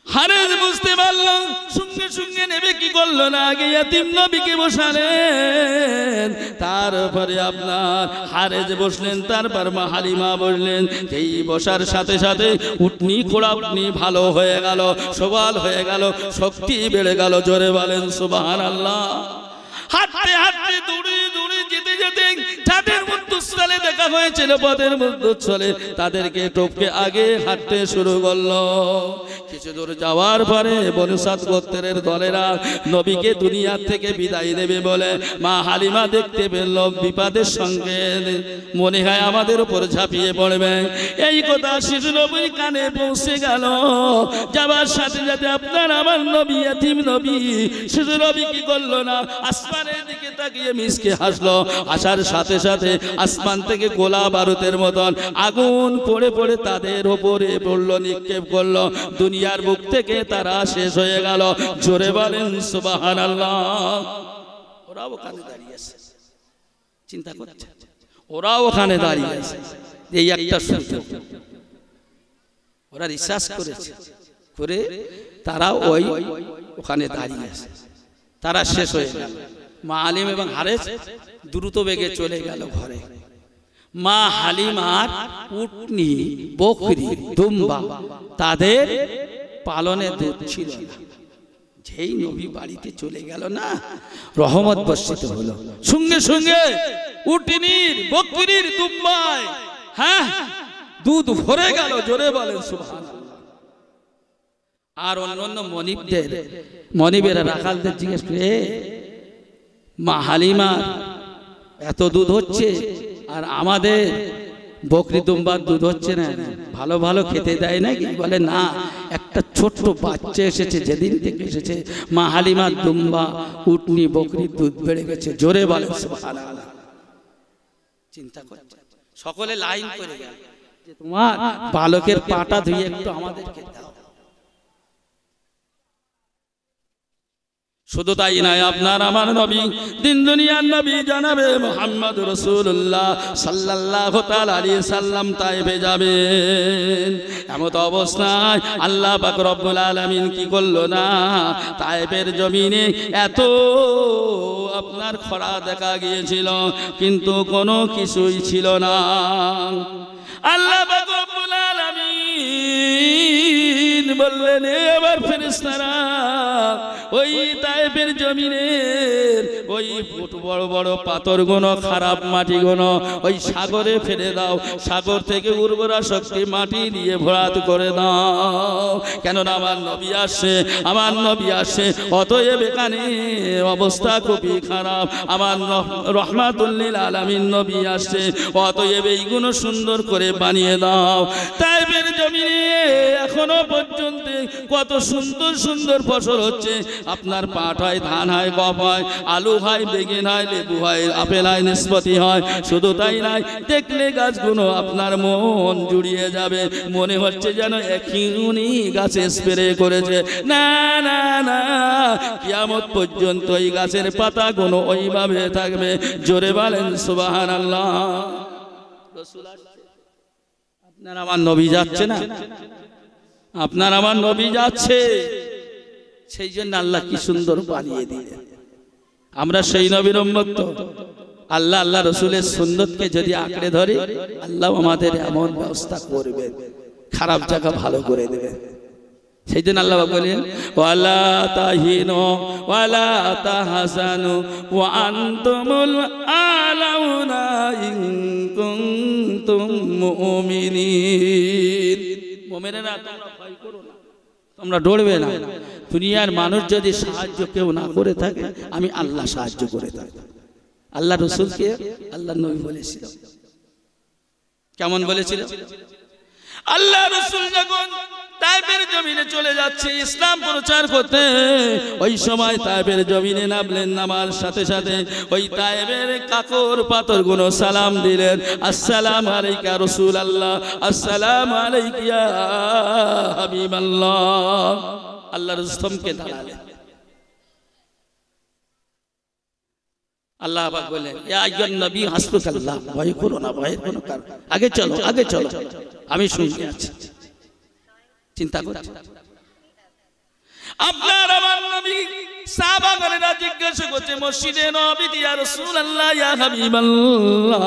[SPEAKER 1] হারেস বুঝতে পারলো, সঙ্গে সঙ্গে নেবে কি করলো না, আগে ইয়াতিম নবীকে বসালেন, তারপরে আপনার হারেস বসলেন, তারপর মা হালিমা বসলেন। এই বসার সাথে সাথে উটনি খোড়া উটনি ভালো হয়ে গেল, সবল হয়ে গেল, শক্তি বেড়ে গেল। জোরে বলেন সুবহানাল্লাহ। হাঁটতে হাঁটতে দৌড়ে দৌড়ে যেতে যেতে যাদের মধ্যস্থলে দেখা হয়েছিল পথের মধ্যস্থলে, তাদেরকে টপকে আগে হাঁটতে শুরু করলো। কিছু দূর যাওয়ার পরে বনু সাদ গোত্রের দলেরা নবীকে দুনিয়া থেকে বিদায় দেবে বলে মা হালিমা দেখতে পেল বিপদের সঙ্গে মনে হয় আমাদের উপর ঝাঁপিয়ে পড়বে। এই কথা শিশু নবীর কানে পৌঁছে গেল। যাবার সাথে সাথে আপনার আমার নবী এতিম নবী শিশু নবী কি করলো না, আসমানের দিকে তাকিয়ে মিসকে হাসলো। আসার সাথে সাথে আসমান থেকে গোলা বারুদের মতন আগুন পড়ে পড়ে তাদের উপরে পড়লো, নিক্ষেপ করলো। দুনিয়ার বুক থেকে তারা শেষ হয়ে গেল। জোরে বলেন সুবহানাল্লাহ। ওরা ওখানে দাঁড়িয়ে আছে, চিন্তা করছে, ওরা ওখানে দাঁড়িয়ে আছে। এই একটা সুযোগ ওরা রিসার্চ করেছে, করে তারা ওই ওখানে দাঁড়িয়ে আছে। তারা শেষ হয়ে গেল। মা হালিম এবং হারেস দ্রুত বেগে চলে গেল ঘরে। মা হালিমার উটনি, বকরি, দুম্বা তাদের পালনে দুধ ছিল না। যেই নবী বাড়িতে চলে গেল না, রহমত বর্ষিত হলো। সঙ্গে সঙ্গে উটনির, বকরির, দুম্বায় হ্যাঁ দুধ ভরে গেল। জোরে বলেন সুবহানাল্লাহ। আর অন্যান্য মনিবেরা রাখালদের জিজ্ঞেস করে, মা হালিমার এত দুধ হচ্ছে আর আমাদের বকরি দুম্বার দুধ হচ্ছে না, ভালো ভালো খেতে দেয় নাকি? বলে না, একটা ছোট্ট বাচ্চা এসেছে, যেদিন থেকে এসেছে মা হালিমার দুম্বা, উটনি, বকরির দুধ বেড়ে গেছে। জোরে বলেন সুবহানাল্লাহ। চিন্তা করছে, সকলে লাইন করে গেল যে তোমার বালকের পাটা ধুয়ে একটু আমাদেরকে দাও। শুধু তাই নয়, আপনার আমার নবী, দিন দুনিয়ার নবী জানাবে মুহাম্মদ রাসূলুল্লাহ সাল্লাল্লাহু তাআলা আলাইহি সাল্লাম তায়েফে যাবেন। এমত অবস্থায় আল্লাহ পাক রব্বুল আলামিন কি করলো না, তায়েফের জমিনে এত আপনার খরা দেখা গিয়েছিল, কিন্তু কোনো কিছুই ছিল না। আল্লাহ পাক রব্বুল আলামিন বললেন, এবার ফেরেশতারা ওই তায়েফের জমিনের ওই বড় বড় পাথরগুলো, খারাপ মাটিগুলো ওই সাগরে ফেলে দাও। সাগর থেকে উর্বরা শক্তি মাটি দিয়ে ভরাট করে দাও। কেননা আমার নবী আসছে, আমার নবী আসছে। অতএব এখানে অবস্থা খুবই খারাপ। আমার রহমাতুল লিল আলামিন নবী আসছে, অতএব এইগুলো সুন্দর করে বানিয়ে দাও। তায়েফের জমিনে এখনো পর্যন্ত কত সুন্দর সুন্দর ফসল হচ্ছে। আপনার পাট হয়, ধান হয়, গম হয়, আলু হয়, বেগুন হয়, লেবু হয়, আপেল হয়, নাশপাতি হয়। শুধু তাই নয়, দেখলে গাছগুলো আপনার মন জুড়িয়ে যাবে, মনে হচ্ছে যেন এক্ষুনি গাছে স্প্রে করেছে। না না না, কিয়ামত পর্যন্ত এই গাছের পাতাগুলো ওইভাবে থাকবে। জোরে বলেন সুবহানাল্লাহ। আপনার আমার নবী যাচ্ছে না, আপনার আমার নবী যাচ্ছে, সেই জন্য আল্লাহ কি সুন্দর বানিয়ে দিলেন। আমরা সেই নবীর উম্মত তো। আল্লাহ আল্লাহ রসুলের সুন্নতকে যদি আঁকড়ে ধরে, আল্লাহ আমাদের এমন ব্যবস্থা করবেন, খারাপ জায়গা ভালো করে দেবেন। সেই জন্য আল্লাহ বলেন, ওয়ালা তাহিনু ওয়ালা তাহজানু ওয়া আনতুমুল আলাউনা ইন কুনতুম মুমিনিন। মুমিনেরা তোমরা ভয় করো না, তোমরা ডরবে না। দুনিয়ার মানুষ যদি সাহায্য কেউ না করে থাকে, আমি আল্লাহ সাহায্য করে থাকি। আল্লাহ রসুলকে আল্লাহ নবী বলেছিল, কেমন বলেছিল? আল্লাহ রসুল যখন তায়েফের জমিনে চলে যাচ্ছে ইসলাম প্রচার করতে, ওই সময় তায়েফের জমিনে নামলেন। নামার সাথে সাথে ওই তায়েফের কাকর পাথর গুলো সালাম দিলেন, আসসালামু আলাইকা রাসূলুল্লাহ, আসসালামু আলাইকা ইয়া হাবিবাল্লাহ। আল্লাহ রুস্তমকে দাঁড়ালেন। আল্লাহ পাক বলেন, ইয়া আইয়ুহান নবী হাসবুকাল্লাহ, ভয় করো না, ভয়ের কোনো কারণ, আগে চলো, আগে চলো, আমি সঙ্গে আছি। চিন্তা করছি আপনার আমার নবী সাহাবাগণেরা জিজ্ঞাসা করছে মসজিদে নববীতে, ইয়া রাসূলুল্লাহ, ইয়া হাবিবাল্লাহ,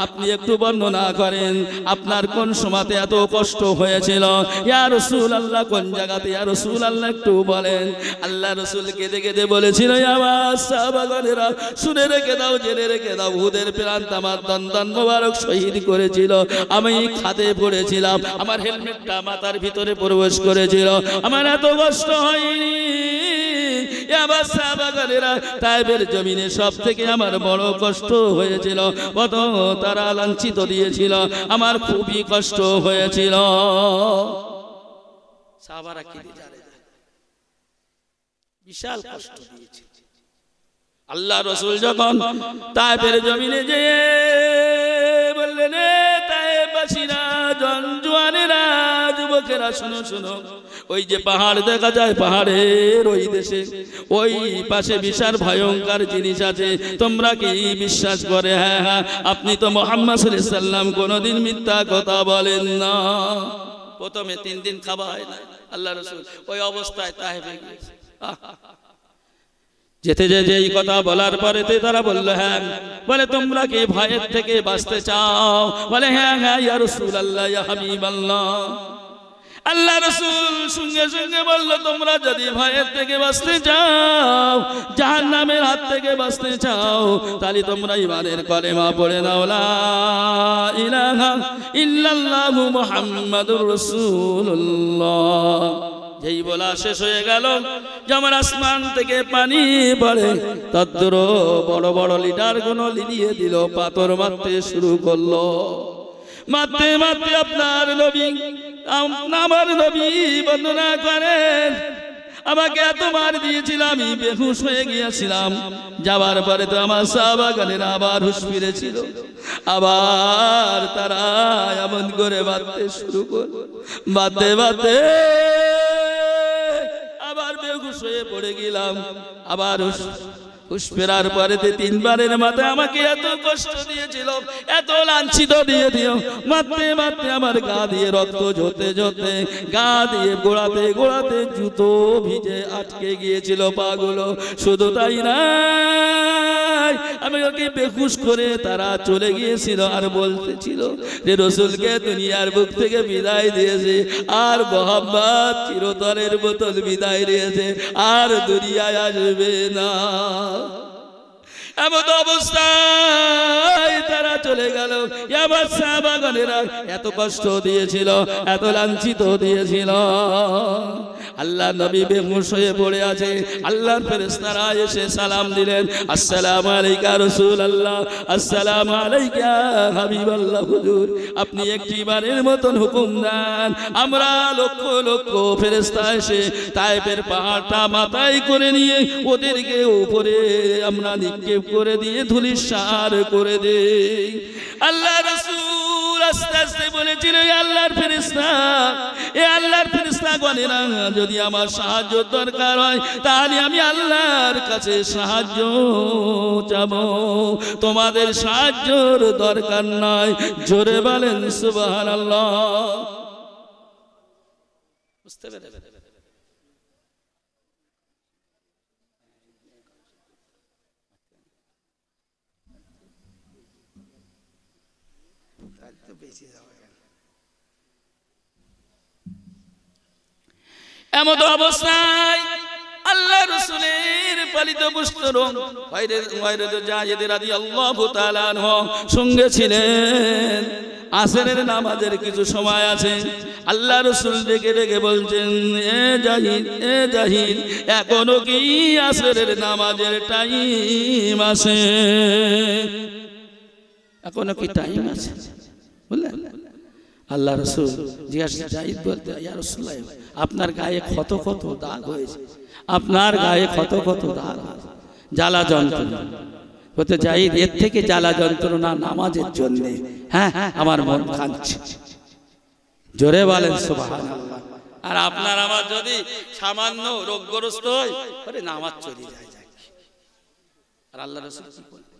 [SPEAKER 1] আপনি একটু বর্ণনা করেন আপনার কোন সময়তে এত কষ্ট হয়েছিল। ইয়া রাসূলুল্লাহ, কোন জায়গাতে? ইয়া রাসূলুল্লাহ, একটু বলেন। আল্লাহ রাসূল কেঁদে কেঁদে বলেছিল, আমার সাহাবাগণেরা শুনে রেখে দাও, জেনে রেখে দাও, উহুদের প্রান্ত আমার দন্দন মোবারক শহীদ করেছিল, আমি খাদে পড়েছিলাম, আমার হেলমেটটা মাথার ভিতরে প্রবেশ করেছিল, আমার এত কষ্ট হয়নি। আমার সাহাবাগণেরা তায়েফের জমিনে সব থেকে আমার বড় কষ্ট হয়েছিল, কত তারা লাঞ্ছিত দিয়েছিল, আমার খুবই কষ্ট হয়েছিল। সাহাবারা কেঁদে যাবে, বিশাল কষ্ট দিয়েছে। আল্লাহ রাসূল যখন তায়েফের জমিনে যেয়ে বললেন, তায়েফবাসীরা, জওয়ানেরা, যুবকেরা, শোনো শোনো, ওই যে পাহাড় দেখা যায়, পাহাড়ের ওই দেশে ওই পাশে বিশাল ভয়ঙ্কর জিনিস আছে, তোমরা কি বিশ্বাস করে? হ্যাঁ হ্যাঁ, আপনি তো মুহাম্মদ সাল্লাল্লাহু আলাইহি ওয়াসাল্লাম কোনদিন মিথ্যা কথা বলেন না। প্রথমে 3 দিন খাওয়া হয় না, আল্লাহ রাসূল ওই অবস্থায় তায়েফে গিয়েছে। যেতে যে এই কথা বলার পরে তারা বলল, হ্যাঁ, বলে তোমরা কি ভয়ের থেকে বাঁচতে চাও? বলে হ্যাঁ হ্যাঁ ইয়া রাসূলুল্লাহ, ইয়া হাবিবাল্লাহ। আল্লাহ রাসূল সঙ্গে সঙ্গে বলল, তোমরা যদি ভয়ের থেকে বাঁচতে চাও, জাহান্নামের হাত থেকে বাঁচতে চাও, তাহলে তোমরা ঈমানের কলেমা পড়ে নাও, লা ইলাহা ইল্লাল্লাহু মুহাম্মাদুর রাসূলুল্লাহ। যেই বলা শেষ হয়ে গেল, যেমন আসমান থেকে পানি পড়ে, তদ্র বড় বড় লিডার গুলো লিলিয়ে দিল, পাথর মারতে শুরু করলো। মারতে মারতে আপনার নবী, আমার নবী বর্ণনা করেন, আমাকে এত মার দিয়েছিল, আমি বেহুশ হয়ে গিয়েছিলাম। যাবার পরে তো আমার সাহাবাগণেরা আবার হুঁশ ফিরেছিল, আবার তারা এমন করে বাঁধতে শুরু করল, বাঁধতে বাঁধতে আবার বেহুশ হয়ে পড়ে গেলাম। আবার হুঁশ ফেরার পরে 3 বারের মাথায় আমাকে এত কষ্ট দিয়েছিল, এত লাঞ্ছিত দিয়ে দিও, মারতে মারতে আমার গা দিয়ে রক্ত ঝরতে ঝরতে, গা দিয়ে গোড়াতে গোড়াতে জুতো ভিজে আটকে গিয়েছিল পাগুলো। শুধু তাই না, আমি ওকে বেহুশ করে তারা চলে গিয়েছিল, আর বলতেছিল যে রাসূলকে দুনিয়ার বুক থেকে বিদায় দিয়েছে, আর মোহাম্মদ চিরতরের বোতল বিদায় দিয়েছে, আর দুনিয়ায় আসবে না। এমন অবস্থায় তারা চলে গেল। আমার সাহাবাগণেরা এত কষ্ট দিয়েছিল, এত লাঞ্ছিত দিয়েছিল। আল্লাহ নবী বেহুশ হয়ে পড়ে আছে। আল্লাহর ফেরেশতারা এসে সালাম দিলেন, আসসালামু আলাইকা রাসূলুল্লাহ, আসসালামু আলাইকা হাবিবাল্লাহ। হুজুর আপনি একটিবারের মতন হুকুম দেন। আমরা লক্ষ লক্ষ ফেরেশতা এসে তায়েফের পাহাড়টা মাথায় করে নিয়ে ওদেরকে উপরে আমরা নিক্ষেপ করে দিয়ে ধূলিসাৎ করে দেই। আল্লাহ রাসূল আস্তে আস্তে বলেছিলেন, আল্লাহর ফেরেশতা, এ আল্লাহর ফেরেশতাগণেরা যদি আমার সাহায্য দরকার হয় তাহলে আমি আল্লাহর কাছে সাহায্য চাবো, তোমাদের সাহায্যর দরকার নয়। জোরে বলেন সুবহানাল্লাহ। বুঝতে পেরেছেন? এমত অবস্থায় আল্লাহ রাসূলের পালিত পুত্র ওয়াইরাদ জায়েদ রাদিয়াল্লাহু তাআলা আনহু সঙ্গে ছিলেন। আসরের নামাজের কিছু সময় আছে। আল্লাহ রাসূল ডেকে ডেকে বলছেন, এ জাহিদ, এ জাহিদ, এখনো কি আসরের নামাজের টাইম আছে? এখনো কি টাইম আছে? বললেন আল্লাহ রাসূল জিজ্ঞাসা, জাহিদ বলতে, ইয়া রাসূলুল্লাহ আপনার গায়ে কত কত দাগ হয়েছে, আপনার গায়ে কত কত দাগ, জ্বালা যন্ত্রণা। বলতে, জাহিদ এর থেকে জ্বালা যন্ত্রণা নামাজের জন্য, হ্যাঁ আমার মন কাঁদছে। জোরে বলেন সুবহানাল্লাহ। আর আপনার আমার যদি সামান্য রোগগ্রস্ত হয়, আরে নামাজ চলে যায়। আর আল্লাহ রাসূল কি বলেন?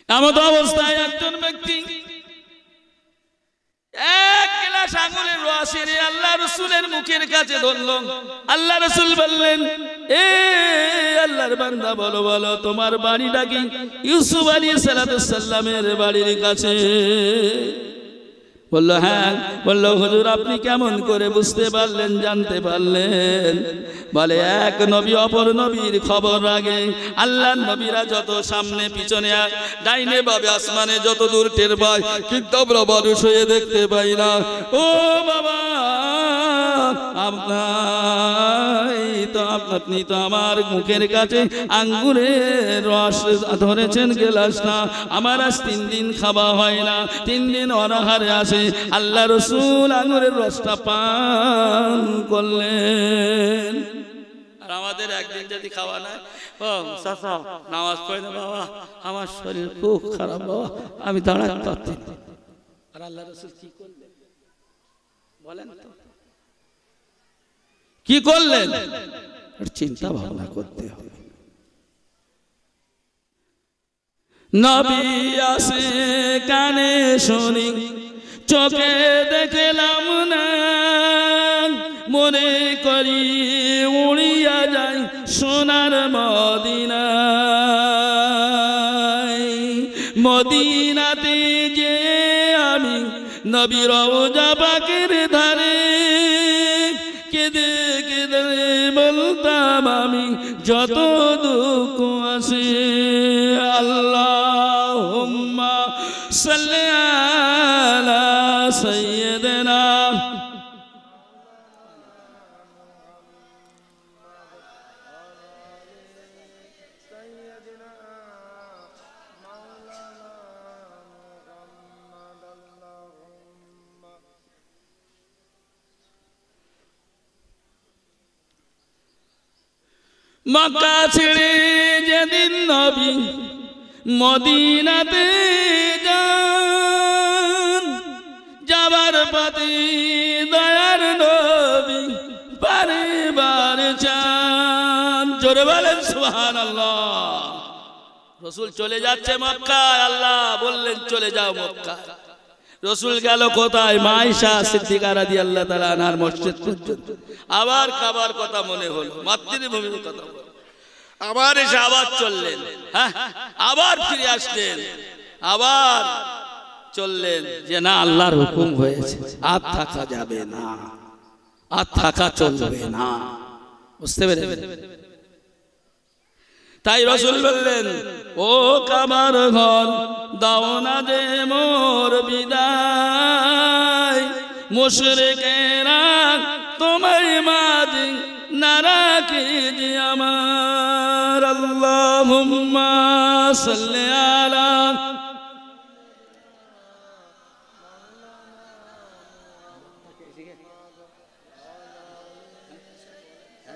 [SPEAKER 1] এমন অবস্থায় একজন ব্যক্তি এক গ্লাস আঙুলের রস এনে আল্লাহ রাসূলের মুখের কাছে ধরল। আল্লাহ রাসূল বললেন, এ আল্লাহর বান্দা, বলো বলো তোমার বাড়িটা কি? ইউসুফ আলাইহিস সালামের বাড়ির কাছে। বলল, হ্যাঁ। বলল, হুজুর আপনি কেমন করে বুঝতে পারলেন, জানতে পারলেন? বলে, এক নবী অপর নবীর খবর রাখে। আল্লাহর নবীরা যত সামনে পিছনে ডাইনে বামে আসমানে যত দূর টের পায়, কিন্তু আমরা মানুষ হয়ে দেখতে পাই না। ও বাবা, আপনি তো আমার মুখের কাছে আঙ্গুরের রস ধরেছেন গ্লাসটা, আমার আজ 3 দিন খাওয়া হয় না, 3 দিন অনাহারে আছে। আল্লাহ রাসূল আঙ্গুরের রসটা পান করলেন। আর আমাদের একদিন যদি খাওয়া না, ও চাচা নামাজ পড়ে না বাবা, আমার শরীর খুব খারাপ বাবা, আমি দাঁড়াতে পারছি না। আর আল্লাহ রাসূল কি করলেন বলেন তো? কি করলেন? চিন্তা ভাবনা করতে হবে। নবী আসে কানে শুনি, চোখে দেখলাম না, মনে করি উড়িয়া যাই সোনার মদিনায়। মদিনাতে যে আমি নবীর রওজা পাকের ধারে কেঁদে কেঁদে বলতাম আমি যত দুঃখ আছে, আল্লাহুম্মা সাল্লি আলা সাইয়্যিদিনা মক্কা ছেড়ে যেদিন নবী মদিনাতে যান, যাবার পথে দয়ার নবী বারে বারে চান। জোরে বলেন সুবহানাল্লাহ। রাসূল চলে যাচ্ছে মক্কায়, আল্লাহ বললেন চলে যাও মক্কায়। রাসূল গেল কোথায়? মা আয়েশা সিদ্দিকা রাদিয়াল্লাহু তাআলা আনহার মসজিদ পর্যন্ত। আবার খাবার কথা মনে হলো, মাতৃভূমির কথা, আবার এসে আবার চললেন, হ্যাঁ আবার ফিরে আসলেন, আবার চললেন যে না আল্লাহর হুকুম হয়েছে, আর থাকা যাবে না, আর থাকা চলবে না। বুঝতে পেরেছেন? তাই রাসূল বললেন, ও কাবার ঘর দাও না যে মোর বিদায়, মুশরিকেরা তোমায় মাঝে না রাখে যে আমার। আল্লাহুম্মা সাল্লি আলা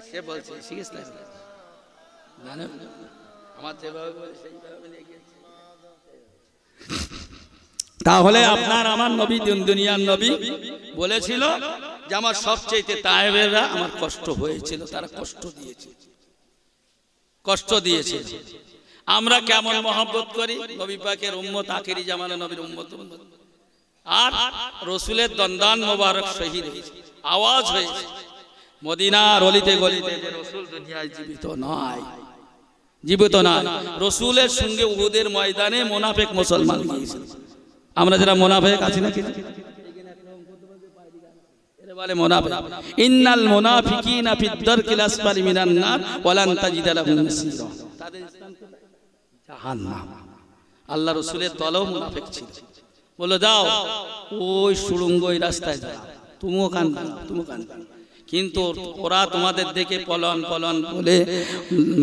[SPEAKER 1] সে বলছে শিখিস না জানো আমার যেভাবে বলে সেইভাবে লেগেছে। তাহলে আপনার আমার নবী দুনিয়ার নবী বলেছিল যে আমার সবচেয়ে তায়েবেরা আমার কষ্ট হয়েছিল, তারা কষ্ট দিয়েছে। আমরা কেমন মহব্বত করি নবী পাকের উম্মত, আখেরি জামানা নবীর উম্মত, আর রাসূলের দন্দান মোবারক শহীদ হয়েছে, আওয়াজ হয়েছে মদিনার অলিতে গলিতে যে রাসূল দুনিয়ায় জীবিত নয়। রাসূলের সঙ্গে উহুদের ময়দানে মুনাফিক মুসলমান গিয়েছিল। আমরা যারা মুনাফিক আছি না, এরা বলে মুনাফিক, ইন্নাল মুনাফিকিনা ফিদ দারকিল আসফালি মিনান নার ওয়া লান তাজিদা লাহুম নাসীরা, তাদের স্থান জাহান্নাম। আল্লাহ রাসূলের দলও মুনাফিক ছিল, বলল যাও ওই সুড়ঙ্গ ওই রাস্তায় যাও, তুমিও কাঁদবে কিন্তু ওরা তোমাদের দেখে পলন বলে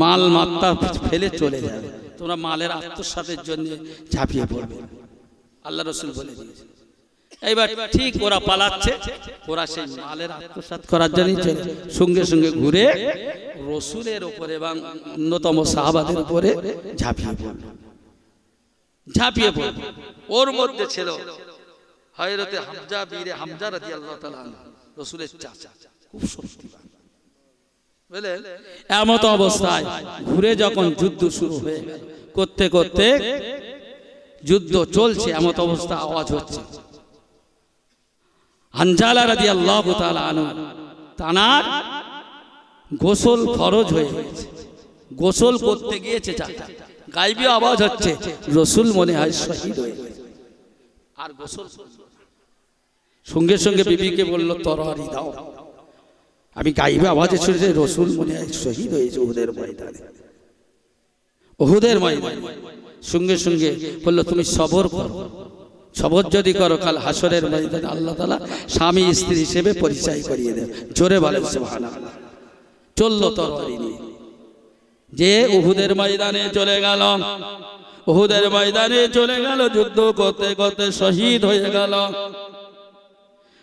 [SPEAKER 1] মাল মাত্রা ফেলে চলে যাবে, তোমরা মালের আত্মসাতের জন্য ঝাঁপিয়ে পড়বে। আল্লাহ রাসূল বলে দিয়েছে। এইবার ঠিক ওরা পালাচ্ছে, ওরা সেই মালের আত্মসাৎ করার জন্য সঙ্গে সঙ্গে ঘুরে রাসূলের উপরে এবং অন্যতম সাহাবাদের উপরে ঝাঁপিয়ে পড়ল। ওর মধ্যে ছিল হযরতে হামজা বীরে হামজা রাদিয়াল্লাহু তাআলা আনহু, রাসূলের চাচা, খুব শক্তিমান। বুঝলেন, এমত অবস্থায় ঘুরে যখন যুদ্ধ শুরু হয়ে গেল, করতে করতে যুদ্ধ চলছে, এমত অবস্থা আওয়াজ হচ্ছে, হানজালা রাদিয়াল্লাহু তাআলা আনহু তানার গোসল ফরজ হয়ে গেছে, গোসল করতে গিয়েছে চাচা, গায়েবী আওয়াজ হচ্ছে রাসূল মনে হয় শহীদ হয়ে গেছে, আর গোসল সঙ্গে সঙ্গে বিবিকে বলল তরবারি দাও। আমি গায়েবী আওয়াজে শুনেছি রাসূল মনে হয় শহীদ হয়েছে উহুদের ময়দানে। সঙ্গে সঙ্গে বলল তুমি সবর করো, সবর যদি করো কাল হাসরের ময়দানে আল্লাহ তাআলা স্বামী স্ত্রী হিসেবে পরিচয় করিয়ে দেবে। জোরে বলেন সুবহানাল্লাহ। চললো তরবারি নিয়ে, যে উহুদের ময়দানে চলে গেল, উহুদের ময়দানে চলে গেল, যুদ্ধ করতে করতে শহীদ হয়ে গেল।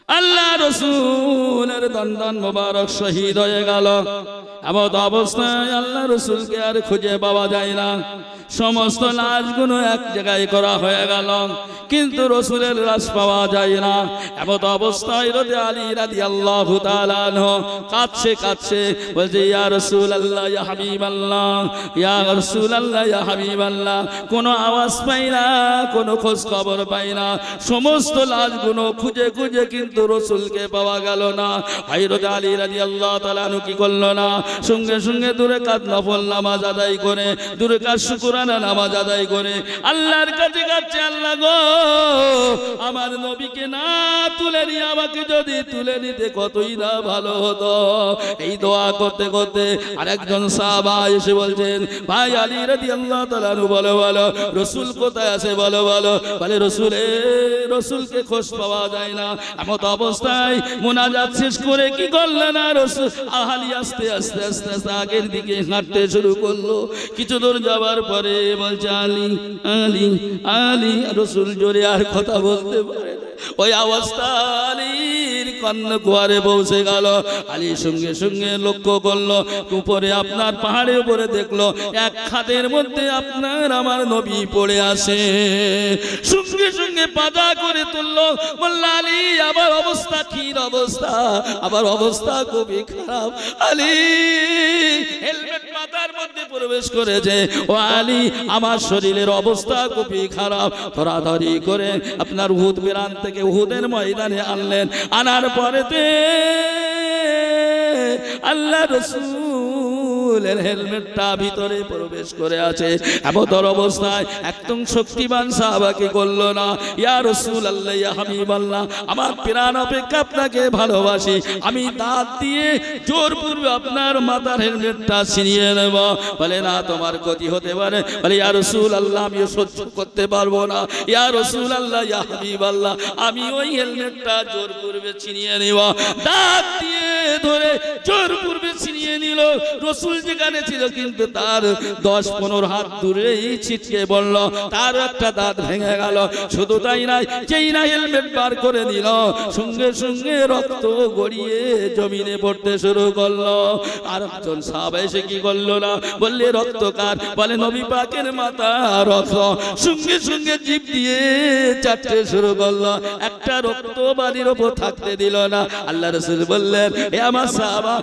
[SPEAKER 1] আল্লাহ রাসূলের দন্দন মোবারক শহীদ হয়ে গেল। এমন অবস্থায় আল্লাহ রাসূলকে আর খুঁজে পাওয়া যায় না, সমস্ত লাশগুলো এক জায়গায় করা হয়ে গেল, কিন্তু রাসূলের লাশ পাওয়া যায় না। এমন অবস্থায় হযরত আলী রাদিয়াল্লাহু তাআলা আনহু কাঁদছে বলছে, ইয়া রাসূলুল্লাহ, ইয়া হাবিবাল্লাহ, ইয়া রাসূলুল্লাহ, ইয়া হাবিবাল্লাহ, কোনো আওয়াজ পাই না, কোনো খোঁজ খবর পাই না, সমস্ত লাশগুলো খুঁজে খুঁজে কিন্তু রাসূলকে পাওয়া গেল না। হযরত আলী রাদিয়াল্লাহু তাআলা আনহু কি করল না, সঙ্গে সঙ্গে দূরে কাত নফল নামাজ আদায় করে, দূরে কাত শুকরানা নামাজ আদায় করে আল্লাহর কাছে কাছে, আল্লাহ গো আমার নবীকে না তুলে নিয়ে আমাকে যদি তুলে নিতে কতই না ভালো হতো। এই দোয়া করতে করতে আরেকজন সাহাবা এসে বলছেন, ভাই আলী রাদিয়াল্লাহু তাআলা আনহু বলো রাসূল কোথায় আছে, বলো বলে রাসূলকে খোঁজ পাওয়া যায় না। এমন অবস্থায় মুনাজাত শেষ করে কি করলেন না রাসূল আলী আস্তে আস্তে আস্তে আস্তে আগের দিকে হাঁটতে শুরু করলো। কিছু দূর যাওয়ার পরে বলছে আলী আলী আলী, রাসূল জোরে আর কথা বলতে পারে না, ওই অবস্থা আলীর কান্না কুয়ারে পৌঁছে গেল। আলী সঙ্গে সঙ্গে লক্ষ্য করলো উপরে, আপনার পাহাড়ের উপরে দেখলো এক খাদের মধ্যে আপনার আমার নবী পড়ে আছে। সঙ্গে সঙ্গে বাধা করে তুললো, বলল আলী আবার অবস্থা ক্ষীণ অবস্থা, আবার অবস্থা খুবই খারাপ। আলী হেলমেট মাথার মধ্যে প্রবেশ করেছে, ও আলী আমার শরীরের অবস্থা খুবই খারাপ। ধরাধরি করে আপনার উহুদ মেদান থেকে উহুদের ময়দানে আনলেন। আনার পরেতে আল্লাহ রাসূল রাসূলের হেলমেটটা ভিতরে প্রবেশ করে আছে। এমন অবস্থায় একদম শক্তিমান সাহাবা কি করলো না, ইয়া রাসূলুল্লাহ ইয়া হাবিবাল্লাহ, আমার প্রাণ অপেক্ষা আপনাকে ভালোবাসি, আমি দাঁত দিয়ে জোরপূর্বক আপনার মাথার হেলমেটটা ছিনিয়ে নেব। বলে না, তোমার ক্ষতি হতে পারে। বলে ইয়া রাসূলুল্লাহ, আমি সহ্য করতে পারবো না। ইয়া রাসূলুল্লাহ ইয়া হাবিবাল্লাহ, আমি ওই হেলমেটটা জোরপূর্বক ছিনিয়ে নিব। দাঁত দিয়ে ধরে জোরপূর্বক ছিনিয়ে নিল। রাসূল যেখানে ছিল কিন্তু তার 10-15 হাত দূরেই ছিটকে পড়ল, তার একটা দাঁত ভেঙে গেল। শুধু তাই নয়, যেই না হেলমেট বার করে নিল, সঙ্গে সঙ্গে রক্ত গড়িয়ে জমিনে পড়তে শুরু করলো। আর একজন সাহাবা এসে কি করলো না, বললে রক্ত কার? বলে নবী পাকের মাথা রক্ত। সঙ্গে সঙ্গে জিভ দিয়ে চাটতে শুরু করলো, একটা রক্ত বাড়ির ওপর থাকতে দিল না। আল্লাহ রাসূল বললেন, এ আমার সাহাবা,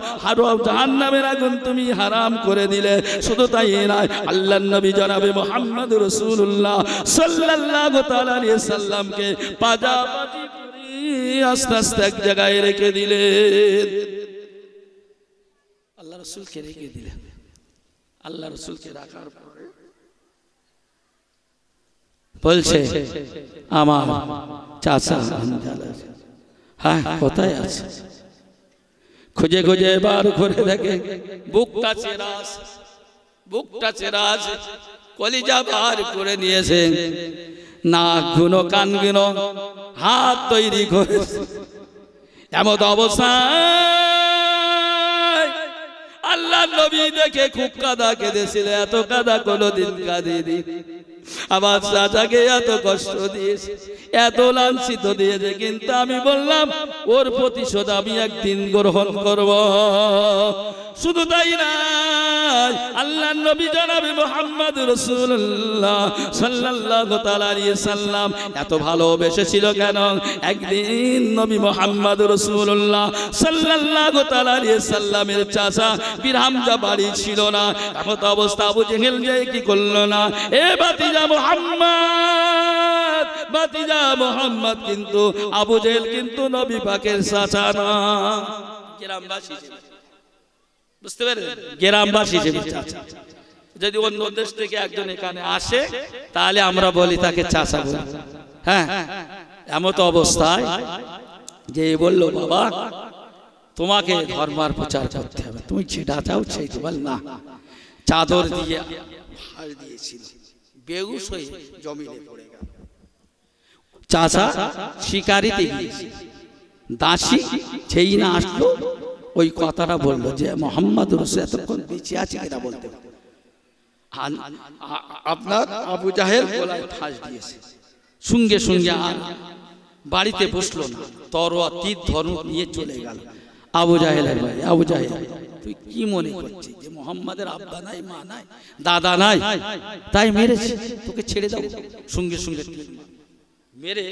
[SPEAKER 1] জাহান্নামের আগুন তুমি হারাম করে দিলে। শুধু তাই নয়, আল্লাহর নবী জনাবে মুহাম্মদ রাসূলুল্লাহ সাল্লাল্লাহু তাআলা আলাইহি সাল্লামকে পাজাপাজি করে আস্তে আস্তে এক জায়গায় রেখে দিলেন। আল্লাহ রাসূলকে রেখে দিলেন। আল্লাহ রাসূলকে রাখার পরে বলছে, আমার চাচা হ্যাঁ কোথায় আছে? খুঁজে খুঁজে বার করে দেখে বুকটা চেরা আছে, কলিজা বার করে নিয়েছে, নাক গুনো কান গুনো হাত তৈরি করেছে। এমন অবস্থায় আল্লাহ নবী দেখে খুব কাঁদা কেঁদেছিল। এত কাঁদা কোনোদিন কাঁদিনি। আমার চাচাকে এত কষ্ট দিয়েছে, এত লাঞ্ছিত দিয়েছে, কিন্তু আমি বললাম ওর প্রতিশোধ আমি একদিন গ্রহণ করব। শুধু তাই না, আল্লাহ নবী জনাবে মুহাম্মদ রাসূলুল্লাহ সাল্লাল্লাহু তাআলা আলাইহি সাল্লাম এত ভালোবেসেছিল কেন? একদিন নবী মুহাম্মদ রাসূলুল্লাহ সাল্লাল্লাহু তাআলা আলাইহি সাল্লামের চাচা বীর হামজা বাড়ি ছিল না। এমন অবস্থা আবু জেহেল যে কি করলো না, এ ভাতিজা মুহাম্মদ, ভাতিজা মুহাম্মদ, কিন্তু আবু জেহেল কিন্তু নবী পাকের চাচা না, গ্রামবাসী ছিল। বুঝতে পেরেছেন? গ্রামবাসী হিসেবে চাচা। যদি অন্য দেশ থেকে একজন এখানে আসে তাহলে আমরা বলি তাকে চাচা বলি। হ্যাঁ, এমন তো অবস্থায় যে বলল, বাবা তোমাকে ধর্মার প্রচার করতে হবে, তুমি যেটা চাও সেই তো। বল না, চাদর দিয়ে ফাঁস দিয়েছিল, বেহুশ হয়ে জমিনে পড়ে গেল। চাচা শিকারিতে গিয়েছে, দাসী যেই না আসলো ওই কথাটা বললো যে মুহাম্মদ রাসূল এতক্ষণ বেঁচে আছে কিনা বলতে। আপনার আবু জাহেল গলায় ফাঁস দিয়েছে। সঙ্গে সঙ্গে আর বাড়িতে বসলো না, তরোয়ার তীর ধনুক নিয়ে চলে গেল। আবু জাহেলের ভাই, আবু জাহেল তুই কি মনে করছিস যে মুহাম্মাদের আব্বা নাই, মা নাই, দাদা নাই, তাই মেরেছে? তোকে ছেড়ে দাও। সঙ্গে সঙ্গে মেরে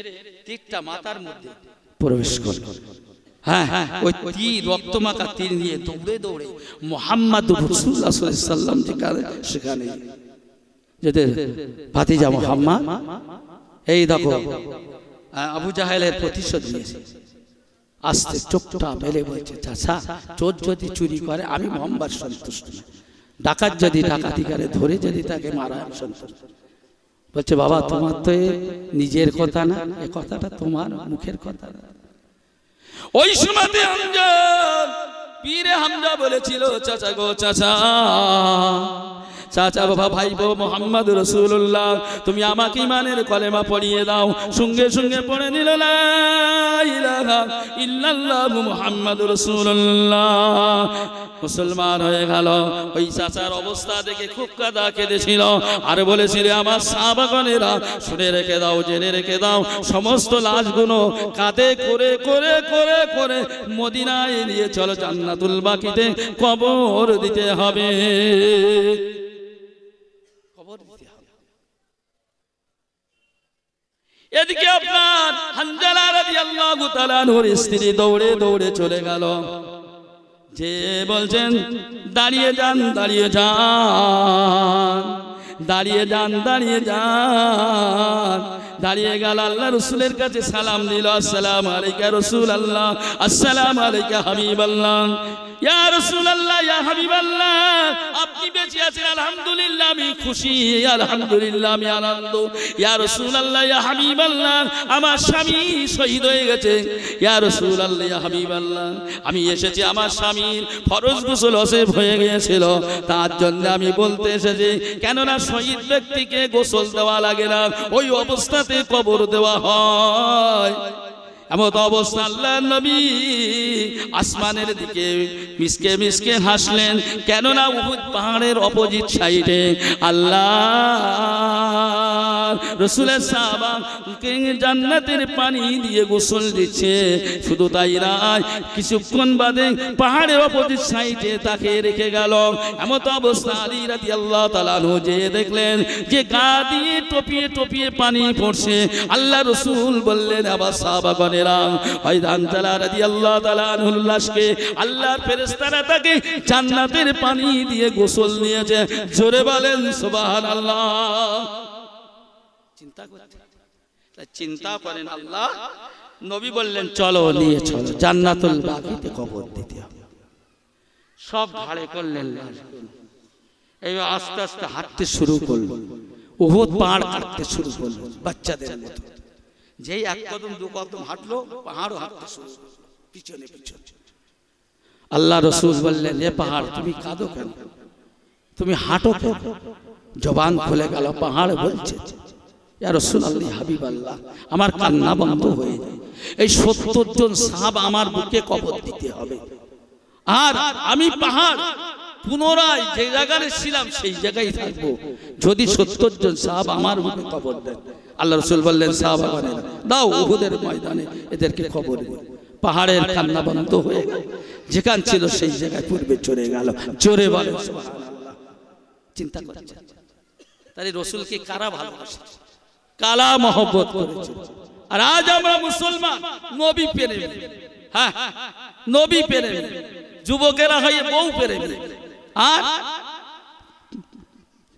[SPEAKER 1] তীরটা মাথার মধ্যে প্রবেশ করলো। হ্যাঁ, ওই তীর রক্তমাখা তীর নিয়ে দৌড়ে দৌড়ে মুহাম্মদ রাসূলুল্লাহ সাল্লাল্লাহু আলাইহি সাল্লাম যেখানে সেখানে যেতে, ভাতিজা মুহাম্মদ এই দেখো আবু জাহেলের প্রতিশোধ নিয়েছে। আস্তে চোখটা মেলে বলছে, চাচা চোর যদি চুরি করে আমি মুহাম্মদ সন্তুষ্ট না, ডাকাত যদি ডাকাতি করে ধরে যদি তাকে মারা আমি সন্তুষ্ট। বলছে, বাবা তোমার তো নিজের কথা না, এ কথাটা তোমার মুখের কথা না। ওই সময়তে হামজা, পীরে হামজা বলেছিল, চাচা গো চাচা, চাচা বাবা ভাই বো মুহাম্মদ রাসূলুল্লাহ, তুমি আমাকে ঈমানের কলেমা পড়িয়ে দাও। সঙ্গে সঙ্গে পড়ে নিল লা ইলাহা ইল্লাল্লাহ মুহাম্মাদুর রাসূলুল্লাহ, মুসলমান হয়ে গেল। ওই চাচার অবস্থা দেখে খুব কাঁদা কেঁদেছিল আর বলেছিল, আমার সাহাবাগণেরা শুনে রেখে দাও, জেনে রেখে দাও, সমস্ত লাশগুলো কাঁধে করে করে করে করে মদিনায় নিয়ে চলো, জান্নাতুল বাকিতে কবর দিতে হবে। এদিকে আপনার হানজালা রাদিয়াল্লাহু তাআলা আনহুর স্ত্রী দৌড়ে দৌড়ে চলে গেল, যে বলছেন দাঁড়িয়ে যান, দাঁড়িয়ে যান, দাঁড়িয়ে যান, দাঁড়িয়ে যান। দাঁড়িয়ে গেল, আল্লাহ রাসূলের কাছে সালাম দিল, আসসালামু আলাইকা রাসূলুল্লাহ, আসসালামু আলাইকা হাবিবাল্লাহ। ইয়া রাসূলুল্লাহ, ইয়া হাবিবাল্লাহ, আপনি বেঁচে আছেন আলহামদুলিল্লাহ, আমি খুশি, আলহামদুলিল্লাহ, আমি আনন্দ। ইয়া রাসূলুল্লাহ, ইয়া হাবিবাল্লাহ, আমার স্বামী শহীদ হয়ে গেছে। ইয়া রাসূলুল্লাহ, ইয়া হাবিবাল্লাহ, আমি এসেছি, আমার স্বামীর ফরজ গোসল অসেফ হয়ে গিয়েছিল, তার জন্য আমি বলতে এসেছি। কেননা শহীদ ব্যক্তিকে গোসল দেওয়া লাগে না, ওই অবস্থাতে কবর দেওয়া হয়। এমন অবস্থা আল্লাহর নবী আসমানের দিকে মিসকে মিসকে হাসলেন, কেননা উহুদ পাহাড়ের অপোজিট সাইডে আল্লাহ রাসূলের সাহাবা জান্নাতের পানি দিয়ে গোসল দিচ্ছে। শুধু তাই নয়, কিছুক্ষণ বাদে পাহাড়ের অপোজিট সাইডে তাকে রেখে গেল। এমন অবস্থা আলী রাদিয়াল্লাহু তাআলা আনহু যে দেখলেন যে গা দিয়ে টপিয়ে টপিয়ে পানি পড়ছে। আল্লাহ রাসূল বললেন, আবার সাহাবাগণ আল্লাহর ফেরেশতারা তাকে জান্নাতের পানি দিয়ে গোসল নিয়েছে। জোরে বলেন সুবহানাল্লাহ। চিন্তা করেন আল্লাহ নবী বললেন, চলো নিয়ে চলো জান্নাতুল বাকিতে কবর দিতে হবে। সব ঘাড়ে করলেন, এই আস্তে আস্তে হাঁটতে শুরু করলো, উহুদ পাহাড় কাটতে শুরু করলো বাচ্চাদের মতো। যেই এক কদম দু কদম হাঁটলো, পাহাড়ও হাঁটতে শুরু করলো পিছনে পিছনে। আল্লাহ রাসূল বললেন, এ পাহাড় তুমি কাঁদো কেন, তুমি হাঁটো কেন? জবান খুলে গেল, পাহাড় বলছে, ইয়া রাসূলুল্লাহ, হাবিবাল্লাহ, আমার কান্না বন্ধ হয়ে যায়। এই ৭০ জন সাহাবা আমার বুকে কবর দিতে হবে, আর আমি পাহাড় পুনরায় যে জায়গায় ছিলাম সেই জায়গায় থাকবো যদি ৭০ জন সাহাবা আমার বুকে কবর দেন। আল্লাহ রাসূল বললেন, সাহাবাগণেরা দাও উহুদের ময়দানে এদেরকে কবর দিও। পাহাড়ের কান্না বন্ধ হয়ে গেল, যেখান ছিল সেই জায়গায় পূর্বে চলে গেল। জোরে বলেন সুবহানাল্লাহ। চিন্তা করছেন তাহলে রাসূলকে কারা ভালোবাসে, কালা মহব্বত করেছে। আর আজ আমরা মুসলমান নবী প্রেমী, হ্যাঁ নবী প্রেমী, যুবকেরা হয়ে বউ প্রেমী, আর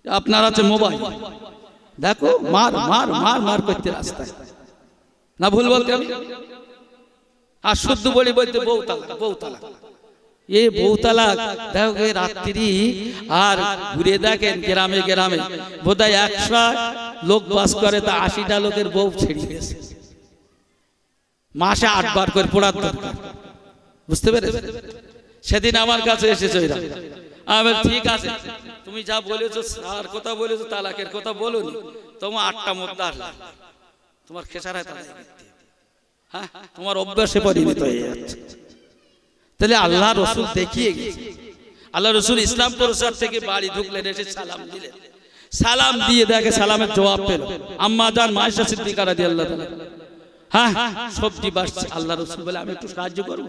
[SPEAKER 1] আপনার আছে মোবাইল, দেখো মার মার মার মার করতে রাস্তায়, না ভুল বলতে আমি? আর শুদ্ধ বলি বলতে বউ তালাক, বউ তালাক। এই বউ তালাক দেখো রাত্রি, আর ঘুরে দেখেন গ্রামে গ্রামে বোধহয় ১০০ লোক বাস করে, তা ৮০টা লোকের বউ ছেড়ে গেছে। মাসে ৮ বার করে পড়ার দরকার, বুঝতে পেরেছেন? সেদিন আমার কাছে এসেছে ওইরা, আমি ঠিক আছে তুমি যা বলেছো, সার কথা বলেছো, তালাকের কথা বলুনি, তোমার ৮টা মুদ্রা আসলা, তোমার খেসারায় তালাক, হ্যাঁ তোমার অভ্যাসে পরিণত হয়ে যাচ্ছে। তাহলে আল্লাহ রাসূল দেখিয়ে গেছে। আল্লাহ রাসূল ইসলাম প্রচার থেকে বাড়ি ঢুকলেন, এসে সালাম দিলেন, সালাম দিয়ে দেখে সালামের জবাব পেল আম্মা জান মায়েশা সিদ্দিকা রাদিয়াল্লাহু তাআলা। হ্যাঁ সবজি বাসছে। আল্লাহ রাসূল বলে, আমি একটু সাহায্য করব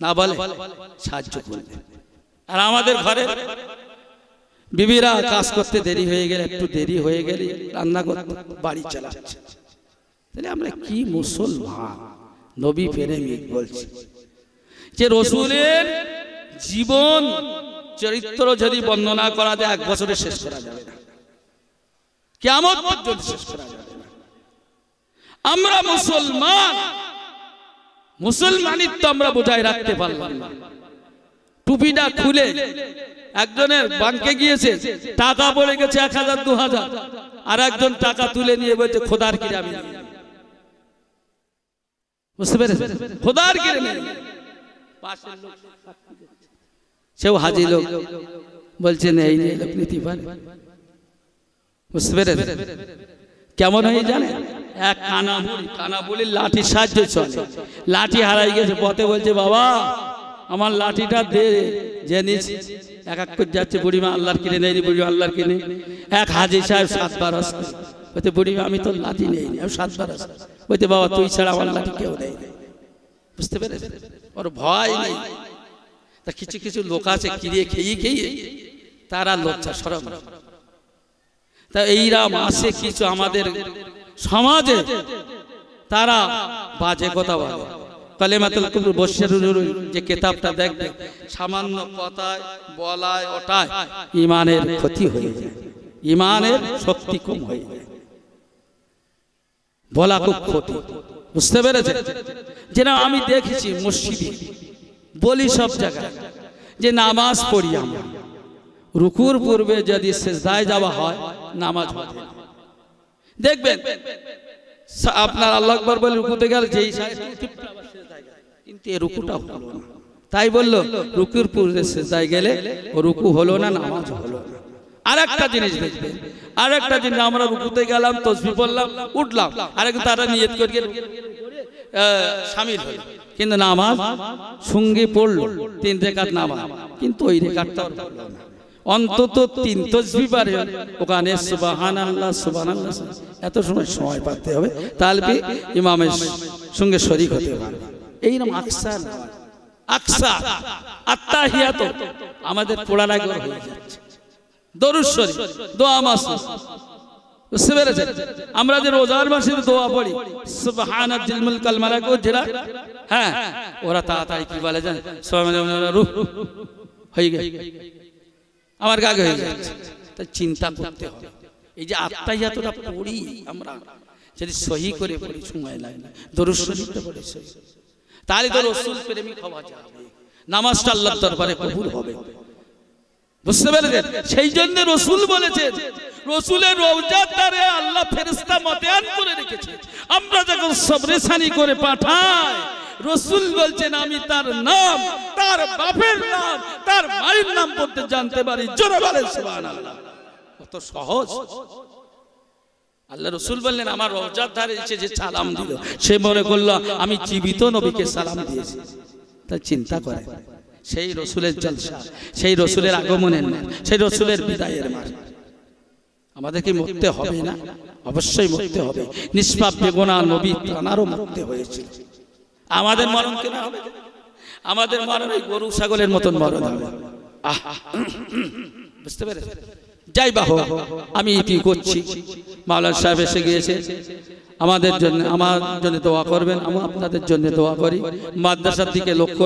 [SPEAKER 1] না? বলে সাহায্য করলেন। আর আমাদের ঘরে বিবিরা কাজ করতে দেরি হয়ে গেলে, একটু দেরি হয়ে গেলে রান্না করতে বাড়ি চালাচ্ছে। তাহলে আমরা কি মুসলমান, নবী প্রেমিক বলছি যে রাসূলের জীবন চরিত্র যদি বর্ণনা করা যায় ১ বছরে শেষ করা যাবে না, কিয়ামত পর্যন্ত শেষ করা যাবে না। আমরা মুসলমান, মুসলমানিত্ব আমরা বজায় রাখতে পারলাম না। টুপিটা খুলে একজনের ব্যাংকে গিয়েছে, টাকা পড়ে গেছে ১০০০ ২০০০, আর একজন টাকা তুলে নিয়ে বলছে খোদার কিরে আমি, বুঝতে পেরেছেন? খোদার কিরে নেই, পাশের লোক সেও হাজি লোক বলছে এই নিয়ে লোক নিতে পারে, বুঝতে পেরেছেন? কেমন হয়ে জানে, এক কানাবুলির লাঠির সাহায্য চলে, লাঠি হারাই গেছে, পথে বলছে বাবা আমার লাঠিটা দে, যে নিয়েছি এক এক করে যাচ্ছে, বুড়িমা আল্লাহর কিনে নেই, বুড়িমা আল্লাহর কিনে। এক হাজি সাহেব ৭ বার আসছে, বলতে বুড়িমা আমি তোর লাঠি নেইনি, আমি ৭ বার আসছি। বলতে বাবা তুই ছাড়া আমার লাঠি কেউ নেই, বুঝতে পেরেছেন? ওর ভয় নেই। তা কিছু কিছু লোক আছে কিরিয়ে খেয়ে খেয়ে তারা লজ্জা শরম, তা এইরাম আছে কিছু আমাদের সমাজে, তারা বাজে কথা বলে। কালেমাতুল কুফর বশিরুল যে কিতাবটা দেখবে, সামান্য কথায় বলায় ওটায় ঈমানের ক্ষতি হয়ে যায়, ঈমানের শক্তি কম হয়ে যায়, বলা খুব ক্ষতি, বুঝতে পেরেছেন? যেন আমি দেখেছি মসজিদে বলি সব জায়গায় যে নামাজ পড়ি আমরা, রুকুর পূর্বে যদি সিজদায় যাওয়া হয় নামাজ হবে না। দেখবেন আপনার আল্লাহু আকবার বলে রুকুতে গেল, যেই কিন্তু এই রুকুটা হলো না, তাই বললো রুকুর পূর্বে সিজদায় গেলে ও রুকু হলো না, নামাজ হলো না। আরেকটা জিনিস দেখবেন, আরেকটা জিনিস, আমরা রুকুতে গেলাম, তাসবিহ পড়লাম, উঠলাম, আরেকটা তারা নিয়ত করে শামিল হলো, কিন্তু নামাজ সঙ্গে পড়লো 3 রাকাত নামাজ, কিন্তু ওই রাকাতটা হলো না। অন্তত 3 তাসবিহ পারে ওখানে সুবহানাল্লাহ সুবহানাল্লাহ এত সময় পাতে হবে, তাহলে ইমামের সঙ্গে শরীক হতে পারবে। এইরকম আকসা আকসা আত্তাহিয়াত আমাদের পড়ার আগে হয়ে যাচ্ছে। দরুদ শরীফ, দোয়া মাসুদ, বুঝতে পেরেছেন? আমরা যে রোজার মাসে দোয়া পড়ি সুবহানাল জিলমুল কাল মালাকু, যেটা হ্যাঁ ওরা তাড়াতাড়ি কি বলে জানেন, রূহ হয়ে গেছে, আমার গাগে হয়ে যাচ্ছে। তাই চিন্তা করতে হবে, এই যে আত্তাহিয়াতটা পড়ি আমরা যদি সহি করে পড়ি সময় লাগে না, দরুদ শরীফটা পড়ি সহি, তাহলে তো রাসূল প্রেমিক হওয়া যাবে, নামাজটা আল্লাহর দরবারে কবুল হবে। বুঝতে পেরেছেন? সেই জন্য রাসূল বলেছেন, রাসূলের রওজার ধারে আল্লাহ ফেরেশতা মোতায়েন করে রেখেছে। আমরা যখন সবরেসানি করে পাঠাই, রাসূল বলছেন আমি তার নাম, তার বাপের নাম, তার মায়ের নাম পড়তে জানতে পারি। জোরে বলেন সুবহানাল্লাহ। কত সহজ। আল্লাহ রাসূল বললেন আমার রওজার ধারে এসে যে সালাম দিল, সে মনে করলো আমি জীবিত নবীকে সালাম দিয়েছি। তা চিন্তা করে সেই রাসূলের জলসা, সেই রাসূলের আগমনের মাস, সেই রাসূলের বিদায়ের মাস আমাদেরকে মরতে হবে না? অবশ্যই মরতে হবে। নিষ্পাপ বেগুনাহ নবী তানারও মরতে হয়েছিল। আমাদের মরণ কেন হবে? আমাদের মরণ ওই গরু ছাগলের মতন মরণ হবে। বুঝতে পেরেছেন? যাই বাহ, আমি কি করছি, মাওলানা সাহেব এসে গিয়েছে, আমাদের জন্য, আমার জন্য দোয়া করবেন, আমি আপনাদের জন্য দোয়া করি। মাদ্রাসার দিকে লক্ষ্য